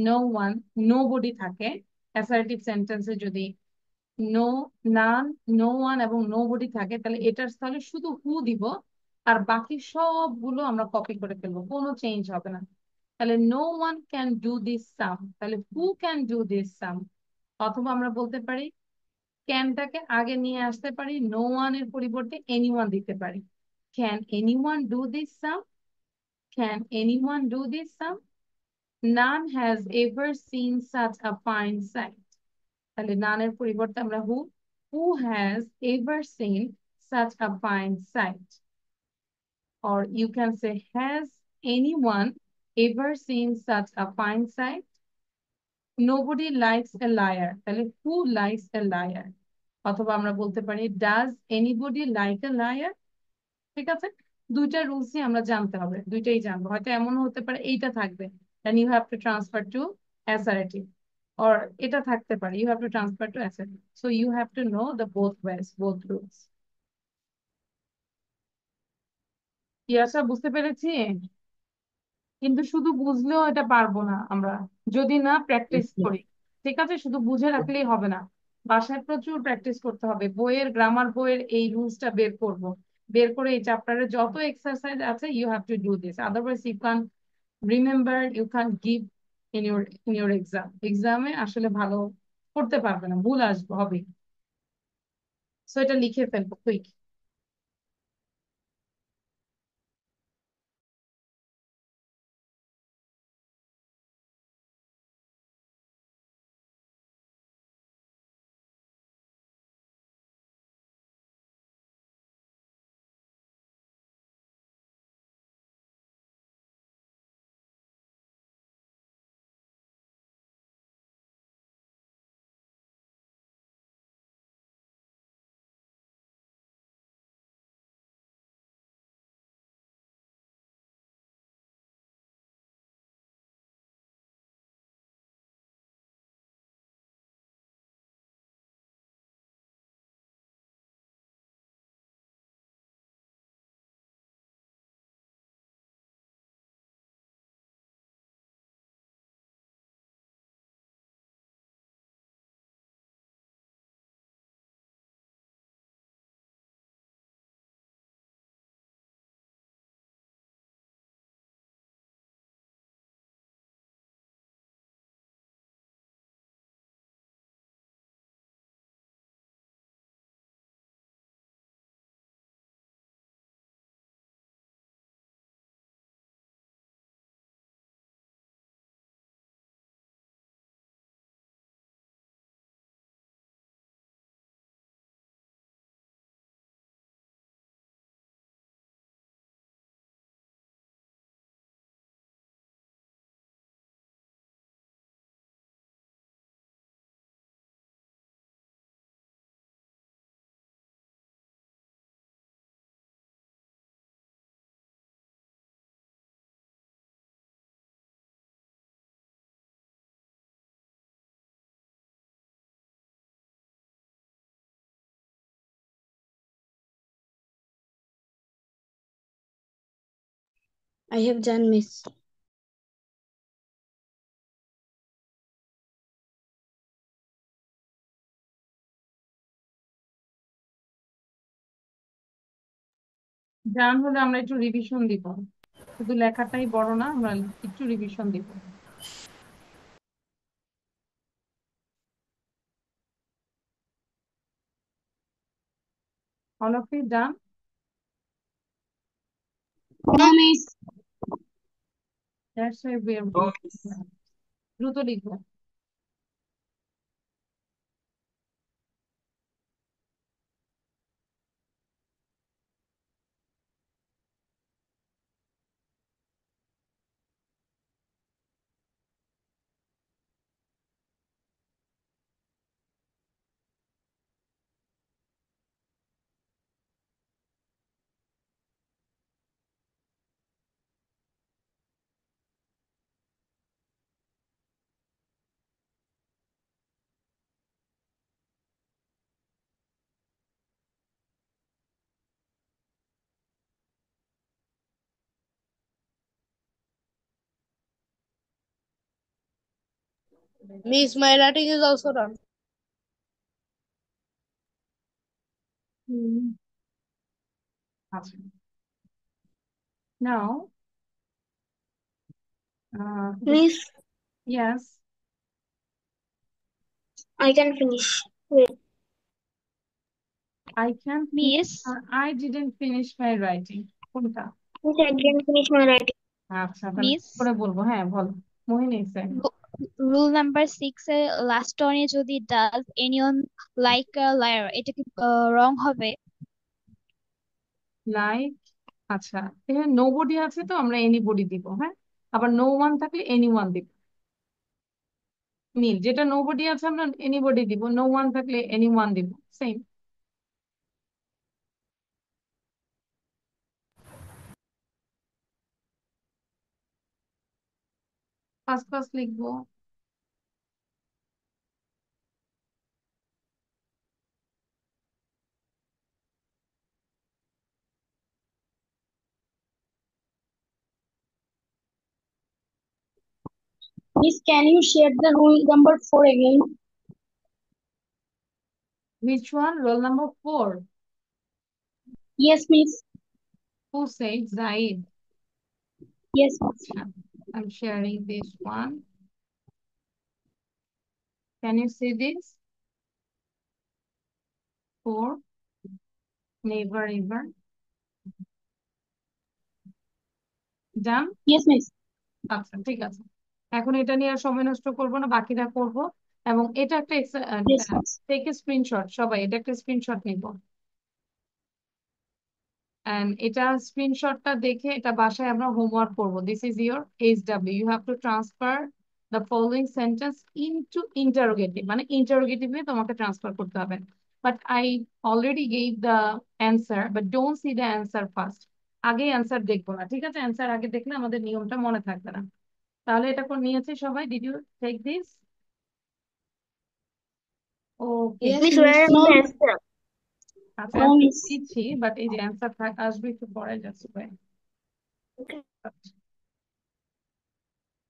নো ওয়ান, নোবডি থাকে, অ্যাসার্টিভ সেন্টেন্সে যদি নো, নান, নো ওয়ান এবং নোবডি থাকে, তাহলে এটার স্থলে শুধু হু দিব, আর বাকি সবগুলো আমরা কপি করে ফেলবো, কোনো চেঞ্জ হবে না। তাহলে no one can do this sum, তাহলে who can do this sum. অথবা আমরা বলতে পারি ক্যানটাকে আগে নিয়ে আসতে পারি, নো ওয়ান এর পরিবর্তে এনিওয়ান দিতে পারি। Can anyone do this some, can anyone do this some? none has ever seen such a fine sight. তাহলে none এর পরিবর্তে আমরা who has ever seen such a fine sight, or you can say has anyone ever seen such a fine sight? Nobody likes a liar, তাহলে who likes a liar? অথবা আমরা বলতে পারি does anybody like a liar? ঠিক আছে, দুইটা রুলসই আমরা জানতে হবে, দুইটাই জানবো। হয়তো এমনও হতে পারে এইটা থাকবে, then you have to transfer to assertive, or এটা থাকতে পারে you have to transfer to assertive, so you have to know the both ways, both rules. ইয়াসা বুঝতে পেরেছি, কিন্তু শুধু বুঝলেও এটা পারবো না আমরা, যদি না প্র্যাকটিস করি। ঠিক আছে, শুধু বুঝে রাখলেই হবে না, বাসায় প্রচুর প্র্যাকটিস করতে হবে। বইয়ের গ্রামার বইয়ের এই রুলসটা বের করব, বের করে এই চ্যাপ্টারে যত এক্সারসাইজ আছে you have to do this, otherwise you can remember, you can give in your এক্সামে আসলে ভালো করতে পারবে না, ভুল আসবে হবে। সো এটা লিখে ফেলবো quick. I have done, miss. জান হলে আমরা একটু রিভিশন দিব, শুধু লেখাটাই বড় না, আমরা একটু রিভিশন দিব। All of you done? No, miss. That's why we are দ্রুত লিখবো। Miss, my writing is also done. আচ্ছা, now Miss, yes, I can finish. Wait. I can Miss, I didn't finish my writing. কোনটা? Miss, I didn't finish my writing. আচ্ছা, তাহলে Miss, করে বলবো, হ্যাঁ বলো। মোহিনী স্যার রুল নাম্বার 6 এ last অনে যদি does anyone like a liar, এটা কি রং হবে? লাইক, আচ্ছা এখানে নোবডি আছে তো আমরা এনিবডি দিব, হ্যাঁ, আবার নো ওয়ান থাকলে এনি ওয়ান দিব। মিল, যেটা নোবডি আছে আমরা এনিবডি দিব, নো ওয়ান থাকলে এনি ওয়ান দিব, সেম। ফার্স্ট ক্লাস লিখবো। Miss, can you share the rule number 4 again? Which one? Roll number 4. Yes, Miss. Who said Zaid? Yes, Miss. I'm sharing this one. Can you see this? 4. Never ever. Done? Yes, Miss. আচ্ছা ঠিক আছে, এখন এটা নিয়ে আর সময় নষ্ট করবো না, বাকিটা করব। এবং এটা একটা Yes, Miss. টেক স্ক্রিনশট, সবাই এটা একটা স্ক্রিনশট নিব। And এটা স্ক্রিনশটটা দেখে এটা বাসায় আমরা হোমওয়ার্ক করব। This is your HW, you have to transfer the following sentence into interrogative, মানে ইন্টারোগেটিভে তোমাকে ট্রান্সফার করতে হবে। But I already gave the answer, but don't see the answer first. আগে অ্যান্সার দেখবো না, ঠিক আছে? অ্যান্সার আগে দেখলে আমাদের নিয়মটা মনে থাকবে না। তাহলে এটা কোন নিয়েছে সবাই? Did you take this? Okay, Yes, Miss, Miss. where is the answer? আচ্ছা No, Miss. দিচ্ছি, বাট এই যে অ্যান্সার আসবে একটু পরে, যাচ্ছে ভাই। Okay.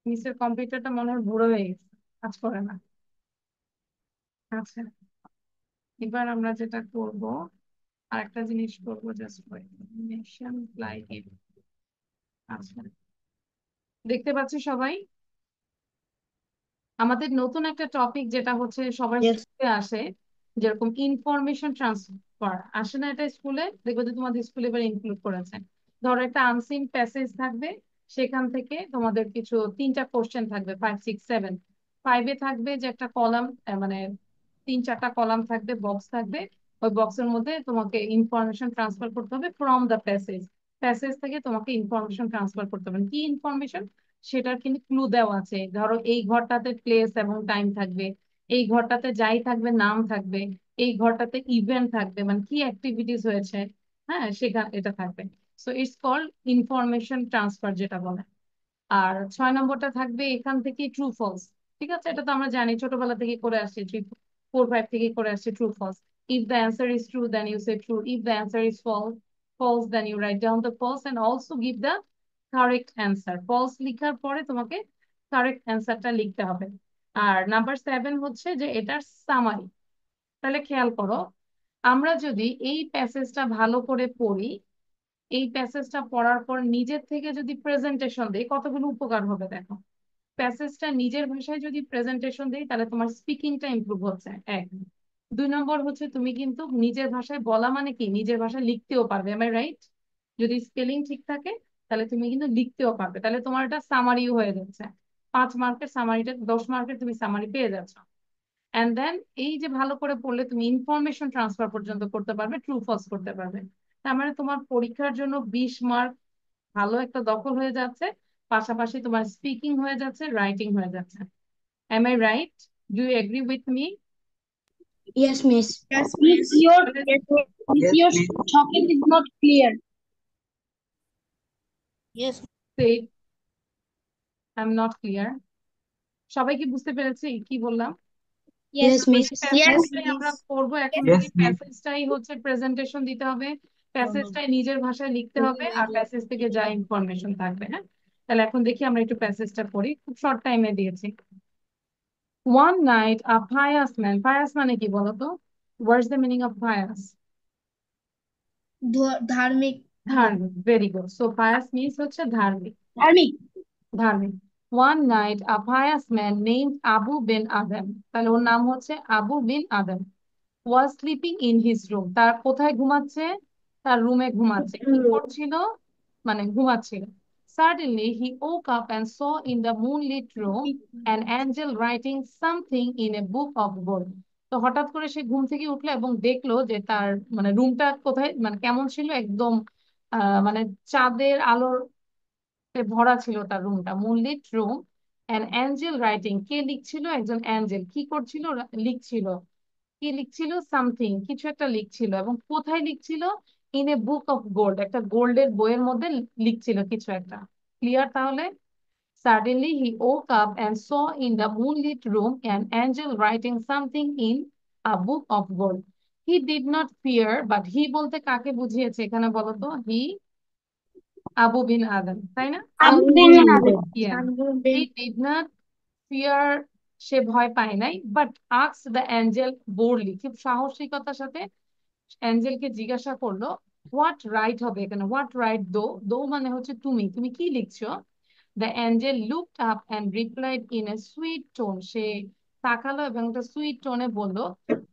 নিচের কম্পিউটারটা মনে হয় বুড়ো হয়ে গেছে, কাজ করে না। আচ্ছা, এবার আমরা যেটা করব, আরেকটা জিনিস করবো, জাস্ট নেশন লাইক ইট। আচ্ছা, দেখতে পাচ্ছি সবাই? আমাদের নতুন একটা টপিক যেটা হচ্ছে সবার Yes. স্কুলে আসে, যেরকম ইনফরমেশন ট্রান্সফার আসে না, এটা স্কুলে দেখবো যে তোমাদের স্কুলে এবার ইনক্লুড করেছে। ধরো একটা আনসিন প্যাসেজ থাকবে, সেখান থেকে তোমাদের কিছু 3টা কোশ্চেন থাকবে, 5, 6, 7। 5-এ থাকবে যে একটা কলাম, মানে 3-4টা কলাম থাকবে, বক্স থাকবে। ওই বক্সের মধ্যে তোমাকে ইনফরমেশন ট্রান্সফার করতে হবে ফ্রম দ্য প্যাসেজ। প্যাসেজ থেকে তোমাকে ইনফরমেশন ট্রান্সফার করতে হবে, কি ইনফরমেশন সেটার কিন্তু ক্লু দেওয়া আছে। ধরো এই ঘরটাতে প্লেস এবং টাইম থাকবে, এই ঘরটাতে যাই থাকবে নাম থাকবে, এই ঘরটাতে ইভেন্ট থাকবে, মানে কি অ্যাক্টিভিটিস হয়েছে, হ্যাঁ সেখানে এটা থাকবে। So it's called information transfer যেটা বলে। আর 6 নম্বরটা থাকবে এখান থেকে ট্রু ফলস। ঠিক আছে, এটা তো আমরা জানি, ছোটবেলা থেকে করে আসছি, 3, 4, 5 থেকে করে আসছি, true false. If the answer is true then you say true, if the answer is false then you write down the false and also give the correct answer. false লিখার পরে তোমাকে কারেক্ট অ্যান্সারটা লিখতে হবে। আর নাম্বার 7 হচ্ছে যে এটার summary. তাহলে খেয়াল করো, আমরা যদি এই প্যাসেজটা ভালো করে পড়ি, এই প্যাসেজটা পড়ার পর নিজের থেকে যদি প্রেজেন্টেশন দিই, কতগুলো উপকার হবে দেখো। প্যাসেজটা নিজের ভাষায় যদি প্রেজেন্টেশন দিই, তাহলে তোমার স্পিকিংটা ইমপ্রুভ হচ্ছে, 1। 2 নম্বর হচ্ছে তুমি কিন্তু নিজের ভাষায় বলা মানে কি, নিজের ভাষায় লিখতেও পারবে, এম আই রাইট? যদি স্পেলিং ঠিক থাকে তাহলে তুমি কিন্তু লিখতেও পারবে, তাহলে তোমার এটা সামারিও হয়ে যাচ্ছে। 5 মার্কের সামারিটা 10 মার্কের তুমি সামারি পেয়ে যাচ্ছ। এন্ড দেন এই যে ভালো করে পড়লে তুমি ইনফরমেশন ট্রান্সফার পর্যন্ত করতে পারবে, ট্রু ফলস করতে পারবে। তার মানে তোমার পরীক্ষার জন্য 20 মার্ক ভালো একটা দখল হয়ে যাচ্ছে, পাশাপাশি তোমার স্পিকিং হয়ে যাচ্ছে, রাইটিং হয়ে যাচ্ছে। Am I right? Do you agree with me? Yes, Miss. Yes, Miss, Miss. your Yes, Miss. Miss, Yes, your Miss. talking is not clear. Yes. I am not clear. সবাই কি বুঝতে পেরেছি কি বললাম? Yes, Yes, Miss. miss. Yes, প্যাসেজটাই আমরা করবো এখন, Yes, যদি Miss. প্যাসেজটাই হচ্ছে প্রেজেন্টেশন দিতে হবে, প্যাসেজটাই নিজের ভাষায় লিখতে হবে, আর প্যাসেজ থেকে যা ইনফরমেশন থাকবে। হ্যাঁ, তাহলে এখন দেখি আমরা একটু প্যাসেজটা পড়ি, খুব শর্ট টাইমে দিয়েছি। One night a pious man, pious মানে কি বলতো? What's the meaning of pious? ধার্মিক। ধার্মিক, very good. So pious means হচ্ছে ধার্মিক। Army. ধার্মিক। One night a pious man named Abu bin Adam, তাহলে ওর নাম হচ্ছে আবু বিন আদম, was sleeping in his room, তার কোথায় ঘুমাচ্ছে? তার রুমে ঘুমাচ্ছে। কি করছিল? মানে ঘুমাচ্ছিল। Suddenly, he woke up and saw in the moonlit room an angel writing something in a book of gold. তো হঠাৎ করে সে ঘুম থেকে উঠলো এবং দেখলো যে তার মানে রুমটা কোথায় মানে কেমন ছিল, একদম মানে চাঁদের আলোর ভরা ছিল তার রুমটা, moonlit room. An angel writing, কে লিখছিল? একজন অ্যাঞ্জেল কি করছিল? লিখছিল। কি লিখছিল? সামথিং, কিছু একটা লিখছিল। এবং কোথায় লিখছিল? In a book of gold, একটা গোল্ডের বইয়ের মধ্যে লিখছিল কিছু একটা। ক্লিয়ার তাহলে? Suddenly he woke up and saw in the moonlit room an angel writing something in a book of gold. He did not fear, but he বলতে কাকে বুঝিয়েছে এখানে বলো তো? He, আবু বিন আদম, তাই না? Yeah. He did not fear, সে ভয় পায় নাই, but asked the angel boldly, খুব সাহসিকতার সাথে অ্যাঞ্জেলকে জিজ্ঞাসা করলো হোয়াট রাইট হবে এখানে। হোয়াট রাইট দো, দো মানে হচ্ছে তুমি, তুমি কি লিখছো? The angel looked up and replied in a sweet tone. সে তাকালো এবং একটা সুইট টোনে বললো,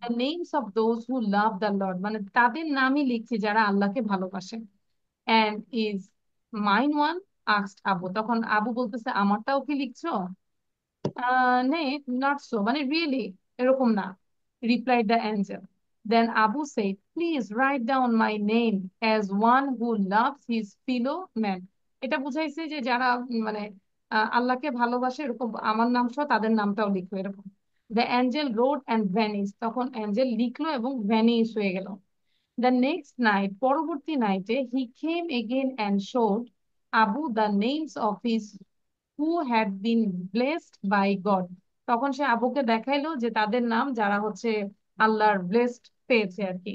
the names of those who love the Lord, মানে তাদের নামই লিখছি যারা আল্লাহকে ভালোবাসে। And is mine one? asked Abu. তখন আবু বলতেছে আমারটাও কি লিখছো? নে, not so, মানে really এরকম না, replied the angel. Then Abu said, please write down my name as one who loves his fellow man. এটা বুঝাইছে যে যারা মানে আল্লাহকে ভালোবাসে এরকম আমার নাম সহ তাদের নামটাও লিখো এরকম। The angel wrote and vanished. তখন অ্যাঞ্জেল লিখলো এবং ভ্যানিশ হয়ে গেল। The next night, পরবর্তী নাইটে, he came again and showed Abu the names of his who had been blessed by God. তখন সে আবুকে দেখাইলো যে তাদের নাম যারা হচ্ছে আল্লাহর ব্লেসড পেয়েছে আর কি।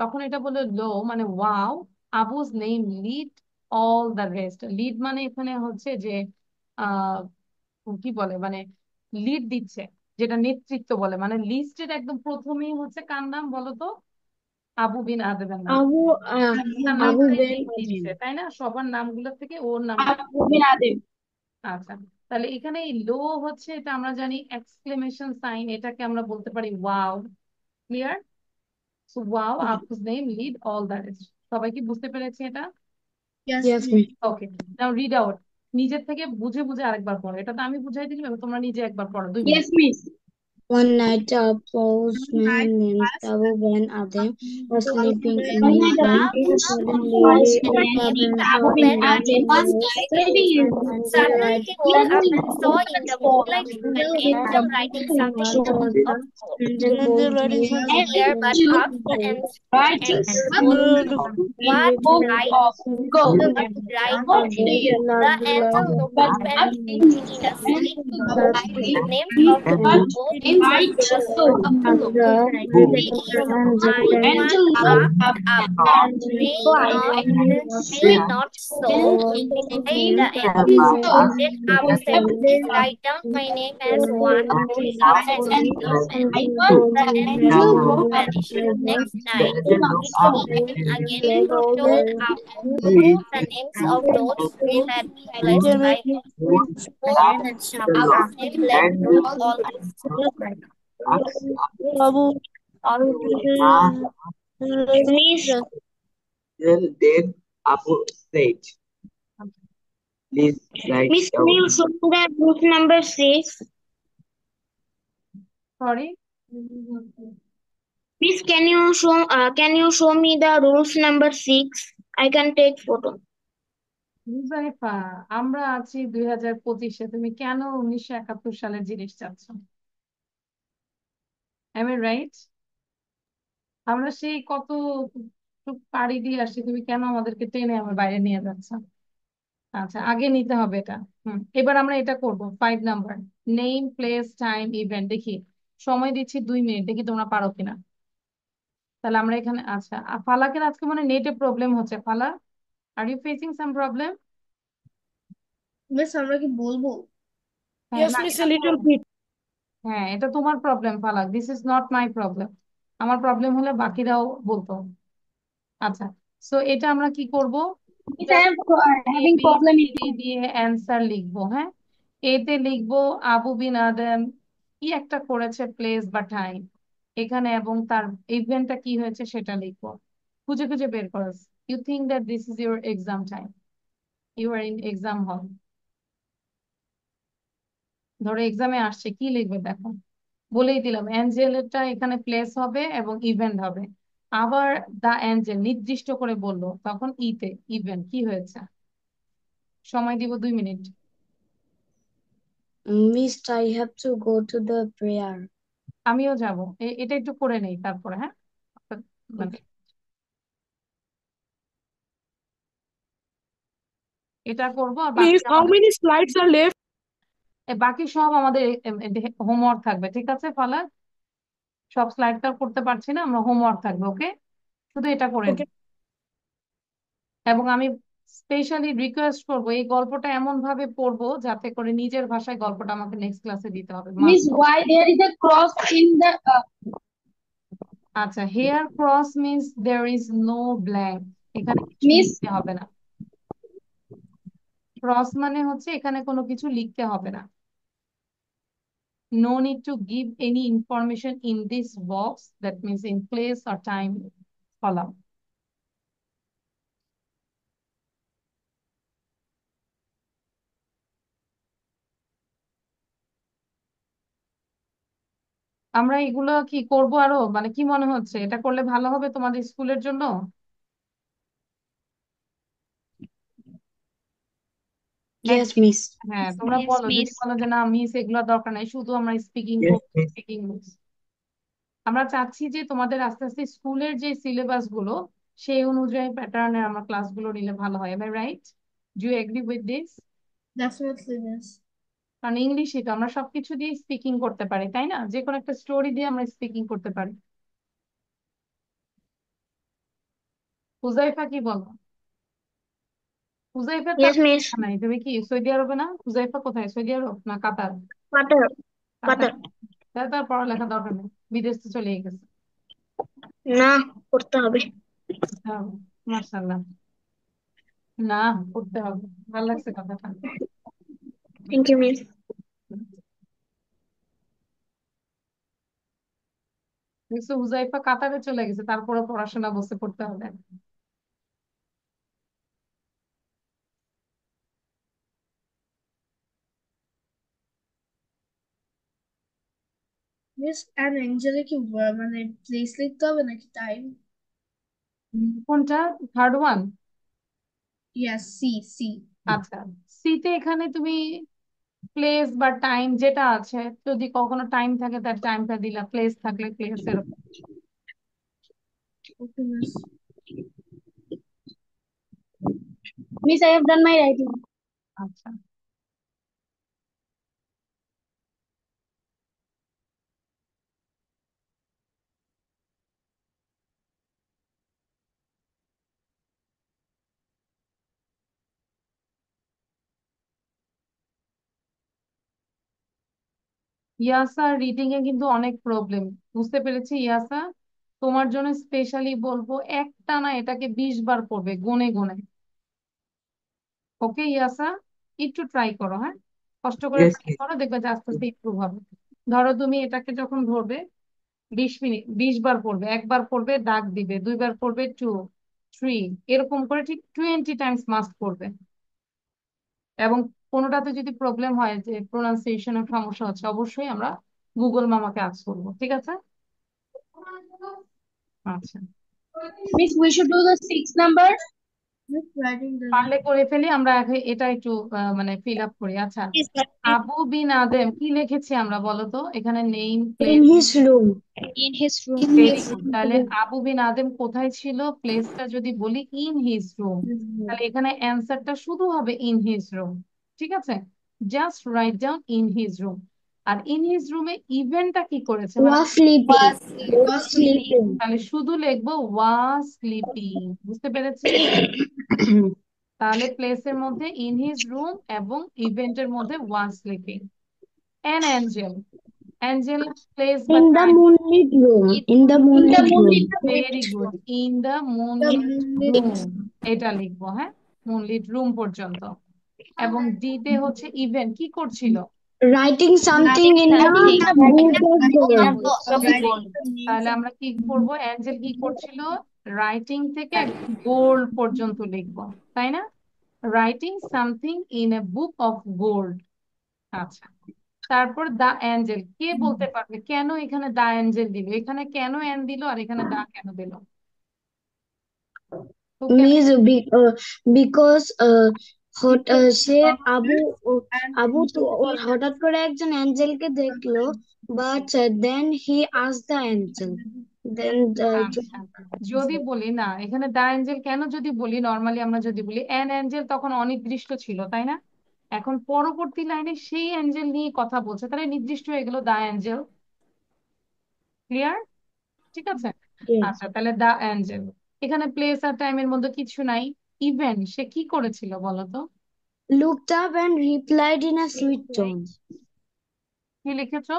তখন এটা বলে লো মানে wow, আবুজ name led all the rest. Led মানে এখানে হচ্ছে যে আহ কি বলে মানে লিড দিচ্ছে, যেটা নেতৃত্ব বলে, মানে লিস্টের একদম প্রথমেই হচ্ছে কার নাম বলো তো? আবু বিন আদেমের নাম। তার নামটাই দিচ্ছে তাই না? সবার নামগুলো থেকে ওর নামটা। আচ্ছা, তাহলে এখানে এই লো হচ্ছে, এটা আমরা জানি এক্সক্লেমেশন সাইন, এটাকে আমরা বলতে পারি wow. Clear? So wow, আবুজ name led all the rest. সবাই কি বুঝতে পেরেছে এটা? Okay, now read out. নিজের থেকে বুঝে বুঝে আরেকবার পড়ো। এটা তো আমি বুঝাই দিলাম, এবার তোমরা নিজে একবার পড়ো 2 minute. One night, a postman named Abu Ben Adem was sleeping in his bed. Suddenly, he woke up and saw in the moonlight Suddenly he woke up and saw in the moonlight room an angel writing something in the book of gold. angel boldly Here, but asked the angel, what right here? The angel looked up and written in a sweet tone, the names of those who loved the Lord. Anyone asked Abu, may not so. Hey, the angel said. Then Abu said, please write down my name as one who loves his fellow man. The angel vanished. Next night, it came again to show Abu the names of those who had been blessed by God. Abu's name led to all this. Miss, Then Abu said, please write Miss, can you down. show me the book number 6? Sorry? Miss, can you show me the rules number 6? I can take photo. মুজাহিফা, আমরা আছি 2025-এ, তুমি কেন 1971 সালের জিনিস চাচ্ছ? Am I right? আমরা সেই কত পাড়ি দিয়ে আসছি, তুমি কেন আমাদেরকে টেনে আমার বাইরে নিয়ে যাচ্ছ? আচ্ছা, আগে নিতে হবে এটা। এবার আমরা এটা করব 5 number, name, place, time, event. দেখি, সময় দিচ্ছি 2 মিনিট, দেখি তোমরা পারো কিনা। তাহলে আমরা এখানে, আচ্ছা, ফালাকের আজকে মানে নেটে প্রবলেম হচ্ছে। Fala, are you facing some problem? Miss আমরা কি বলবো? Yes, miss, a little bit. হ্যাঁ, এটা তোমার problem Falaq, this is not my problem. আমার প্রবলেম হলে বাকিরাও বলতো। আচ্ছা, সো এটা আমরা কি করব? দিয়ে অ্যান্সার লিখবো। হ্যাঁ, এতে লিখবো আবু বিন আদম কি একটা করেছে, প্লেস বা টাইম এখানে, এবং তার ইভেন্টটা কি হয়েছে সেটা লিখবো। খুঁজে খুঁজে বের করো। You think that this is your exam time. You are in exam hall. ধরো এক্সামে আসছে, কি লিখবে দেখো, বলেই দিলাম অ্যাঞ্জেলটা এখানে প্লেস হবে এবং ইভেন্ট হবে। আবার দা অ্যাঞ্জেল নির্দিষ্ট করে বললো, তখন ইতে ইভেন্ট কি হয়েছে। সময় দিব 2 minute. Miss, I have to go to the prayer. আমিও যাব, এটা একটু করে নেই তারপরে, হ্যাঁ মানে এটা করবো আর বাকি Miss, how many slides are left? বাকি সব আমাদের হোমওয়ার্ক থাকবে, ঠিক আছে ফালা? সব স্লাইডটা করতে পারছি না, আমরা হোমওয়ার্ক থাকবে, ওকে? শুধু এটা করে নিই। Okay. এবং আমি স্পেশালি রিকোয়েস্ট করবো এই গল্পটা এমন ভাবে পড়বো যাতে করে নিজের ভাষায় গল্পটা আমাকে নেক্সট ক্লাসে দিতে হবে। Miss, why there is a cross in the আচ্ছা, here cross means there is no blank, এখানে কিছু Miss, লিখতে হবে না। ক্রস মানে হচ্ছে এখানে কোনো কিছু লিখতে হবে না। No need to give any information in this box, that means in place or time column. আমরা এগুলো কি করব আরো, মানে কি মনে হচ্ছে এটা করলে ভালো হবে তোমাদের স্কুলের জন্য? Yes, Miss. হ্যাঁ, তোমরা Yes, বলো, যদি miss. বলো যে না মিস এগুলো দরকার নাই, শুধু আমরা স্পিকিং Yes, করবো, miss. Speaking books. আমরা চাচ্ছি যে তোমাদের আস্তে আস্তে স্কুলের যে সিলেবাস গুলো সেই অনুযায়ী প্যাটার্নে আমরা ক্লাসগুলো নিলে ভালো হয়। Am I right? Do you agree with this? Definitely, miss. কারণ ইংলিশে তো আমরা সবকিছু দিয়ে স্পিকিং করতে পারি, তাই না? যে কোনো একটা স্টোরি দিয়ে আমরা স্পিকিং করতে পারি। হুজাইফা কি বলো? হুজাইফা তার Yes, miss. নাই, তুমি কি সৌদি আরবে না? হুজাইফা কোথায়, সৌদি আরব না কাতার? Qatar. কাতার। Qatar. তাহলে তার পড়ালেখা দরকার নেই, বিদেশ তো চলে গেছে। না, করতে হবে। মাশাআল্লাহ, না পড়তে হবে, ভালো লাগছে কথাটা। Thank you, miss. দেখছো হুজাইফা কাতারে চলে গেছে, তারপরে পড়াশোনা বসে পড়তে হবে। মিস অ্যান অ্যাঞ্জেলে কি মানে প্লেস লিখতে হবে নাকি টাইম? কোনটা, থার্ড ওয়ান? ইয়াস, সি সি। আচ্ছা, সিতে এখানে তুমি প্লেস বা টাইম যেটা আছে, যদি কখনো টাইম থাকে তার টাইমটা দিলা, প্লেস থাকলে প্লেস, এরকম। ওকে miss. Miss, I have done my writing. আচ্ছা, ইয়াসা রিডিং এ কিন্তু অনেক প্রবলেম, বুঝতে পেরেছি ইয়াসা। তোমার জন্য স্পেশালি বলবো একটা না এটাকে 20 বার পড়বে গুনে গুনে। ওকে ইয়াসা, একটু ট্রাই করো, হ্যাঁ কষ্ট করে Yes, ট্রাই miss. করো, দেখবে যে আস্তে আস্তে ইমপ্রুভ হবে। ধরো তুমি এটাকে যখন ধরবে 20 মিনিট, 20 বার পড়বে, একবার পড়বে দাগ দিবে, দুইবার পড়বে 2 3, এরকম করে ঠিক 20 টাইমস মাস্ট করবে। এবং কোনোটাতে যদি প্রবলেম হয় যে প্রোনাউন্সিয়েশনের সমস্যা হচ্ছে, অবশ্যই আমরা গুগল মামাকে আস্ক করবো, ঠিক আছে? আচ্ছা, Miss, we should do the 6 number. Miss writing the পারলে করে ফেলি আমরা আগে, এটা একটু মানে ফিল আপ করি। আচ্ছা, আবু বিন আদেম কি লিখেছি আমরা বলো তো, এখানে name In place. his room. In his room. Very good, তাহলে আবু বিন আদেম কোথায় ছিল, প্লেসটা যদি বলি ইন হিজ রুম, তাহলে এখানে অ্যান্সারটা শুধু হবে ইন হিজ রুম, ঠিক আছে? Just write down in his room. আর ইন হিজ রুমে ইভেন্টটা কি করেছে, মানে Was sleeping. was Was sleeping. তাহলে শুধু লিখবো ওয়াজ স্লিপিং, বুঝতে পেরেছি? তাহলে প্লেসের মধ্যে ইন হিজ রুম এবং ইভেন্টের মধ্যে was sleeping. An Angel, Angel place বা In the time. moonlit room. In the moonlit room. Very good, in the moonlit room, এটা লিখবো, হ্যাঁ মুনলিট রুম পর্যন্ত। এবং ডিতে হচ্ছে ইভেন্ট কি করছিল, Writing something in a book of gold. তাহলে আমরা কি করবো, অ্যাঞ্জেল কি করছিল, রাইটিং থেকে গোল পর্যন্ত লিখবো, তাই না? writing something in a book of gold. আচ্ছা, তারপর দা অ্যাঞ্জেল, কে বলতে পারবে কেন এখানে দা অ্যাঞ্জেল দিল? এখানে কেন অ্যান দিল আর এখানে দা কেন দিল? Means because সে আবু তো হঠাৎ করে একজন অ্যাঞ্জেলকে দেখলো, but then he asked the angel. Then যদি বলি না এখানে দা অ্যাঞ্জেল কেন, যদি বলি নর্মালি আমরা যদি বলি অ্যান অ্যাঞ্জেল, তখন অনির্দিষ্ট ছিল, তাই না? এখন পরবর্তী লাইনে সেই অ্যাঞ্জেল নিয়ে কথা বলছে, তাহলে নির্দিষ্ট হয়ে গেল দা অ্যাঞ্জেল। ক্লিয়ার? ঠিক আছে। আচ্ছা, তাহলে দা অ্যাঞ্জেল, এখানে প্লেস আর টাইমের মধ্যে কিছু নাই। ইভেন সে কি করেছিল বলতো? looked up and replied in a sweet tone. কি লিখেছো?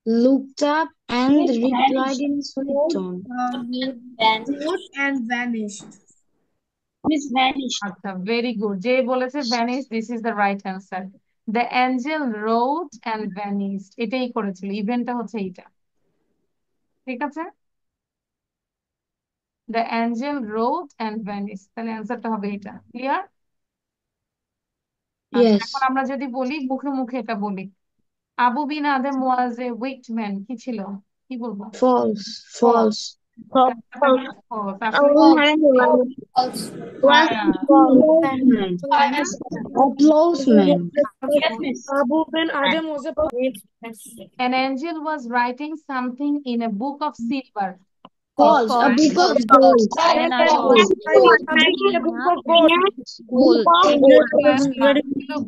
Looked up and replied in a sweet tone. And vanished. Miss vanished. আচ্ছা, ভেরি গুড। যে বলেছে vanish, this is the right answer. The Angel road and vanished, এটাই করেছিল, ইভেন্টটা হচ্ছে এইটা। ঠিক আছে, the Angel road and vanish, তাহলে অ্যান্সারটা হবে এটা। ক্লিয়ার? এখন আমরা যদি বলি মুখে মুখে এটা বলি, আবু বিন আদম ওয়াজ এ উইকড ম্যান, কি ছিল? কি বলবো? False. False. Applause man. Abu bin Adam was a An angel was writing something in a book of silver. False. A book of gold.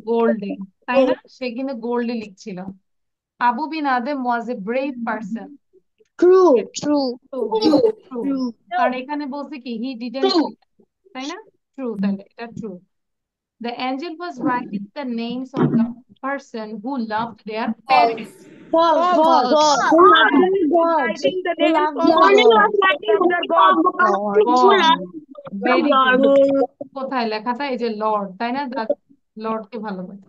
গোল্ডে, তাই না? সে কিন্তু গোল্ডে লিখছিল। আবু বিন আদম ওয়াজ এ ব্রেভ পারসন। True. কারণ এখানে বলছে কি হি ডিডন্ট, তাই না? ট্রু, তাহলে এটা true. The angel was writing the names of the person who loved their parents. False. writing the name of Very good. কোথায় লেখাটা? এই যে লর্ড, তাই না? লর্ড কে ভালোবাসে।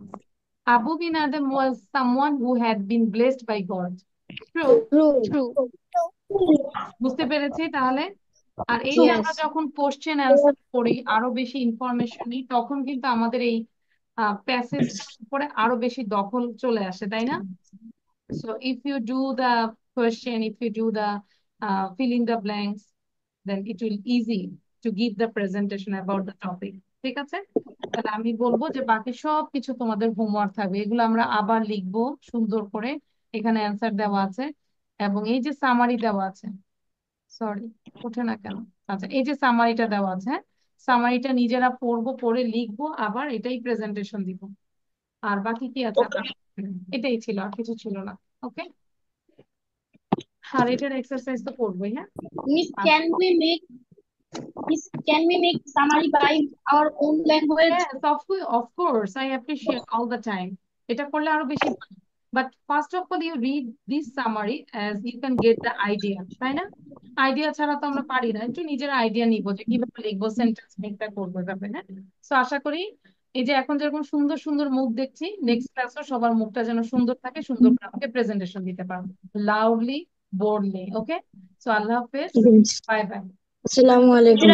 Abu bin Adam was someone who had been blessed by God. True. বুঝতে পেরেছি তাহলে? আর এই যে আমরা যখন কোশ্চেন অ্যান্সার করি, আরো বেশি ইনফরমেশন নিই, তখন কিন্তু আমাদের এই প্যাসেজ উপরে আরো বেশি দখল চলে আসে, তাই না? So if you do the question, if you do the fill in the blanks, then it will easy to give the presentation about the topic. ঠিক আছে, তাহলে আমি বলবো যে বাকি সব কিছু তোমাদের হোমওয়ার্ক থাকবে, এগুলো আমরা আবার লিখবো সুন্দর করে, এখানে অ্যান্সার দেওয়া আছে এবং এই যে সামারি দেওয়া আছে, সরি ওঠে না কেন? আচ্ছা, এই যে সামারিটা দেওয়া আছে, সামারিটা নিজেরা পড়বো, পড়ে লিখবো, আবার এটাই প্রেজেন্টেশন দিব। আর বাকি কি আছে? এটাই ছিল, আর কিছু ছিল না। ওকে, আর এটার এক্সারসাইজ তো করবোই। হ্যাঁ Miss, can we make summary by our own language? Yes, of course, I appreciate all the time. এটা করলে আরো বেশি ভালো। But first of all, you read this summary as you can get the idea, তাই না? Idea ছাড়া তো আমরা পারি না, একটু নিজের আইডিয়া নিব যে কিভাবে লিখবো, সেন্টেন্স মেকটা করবো এভাবে। হ্যাঁ, সো আশা করি এই যে এখন যেরকম সুন্দর সুন্দর মুখ দেখছি, নেক্সট ক্লাসও সবার মুখটা যেন সুন্দর থাকে, সুন্দর করে আমাকে প্রেজেন্টেশন দিতে পারবো, লাউডলি, বোল্ডলি। ওকে, সো আল্লাহ হাফেজ, বাই বাই। Assalamu alaikum.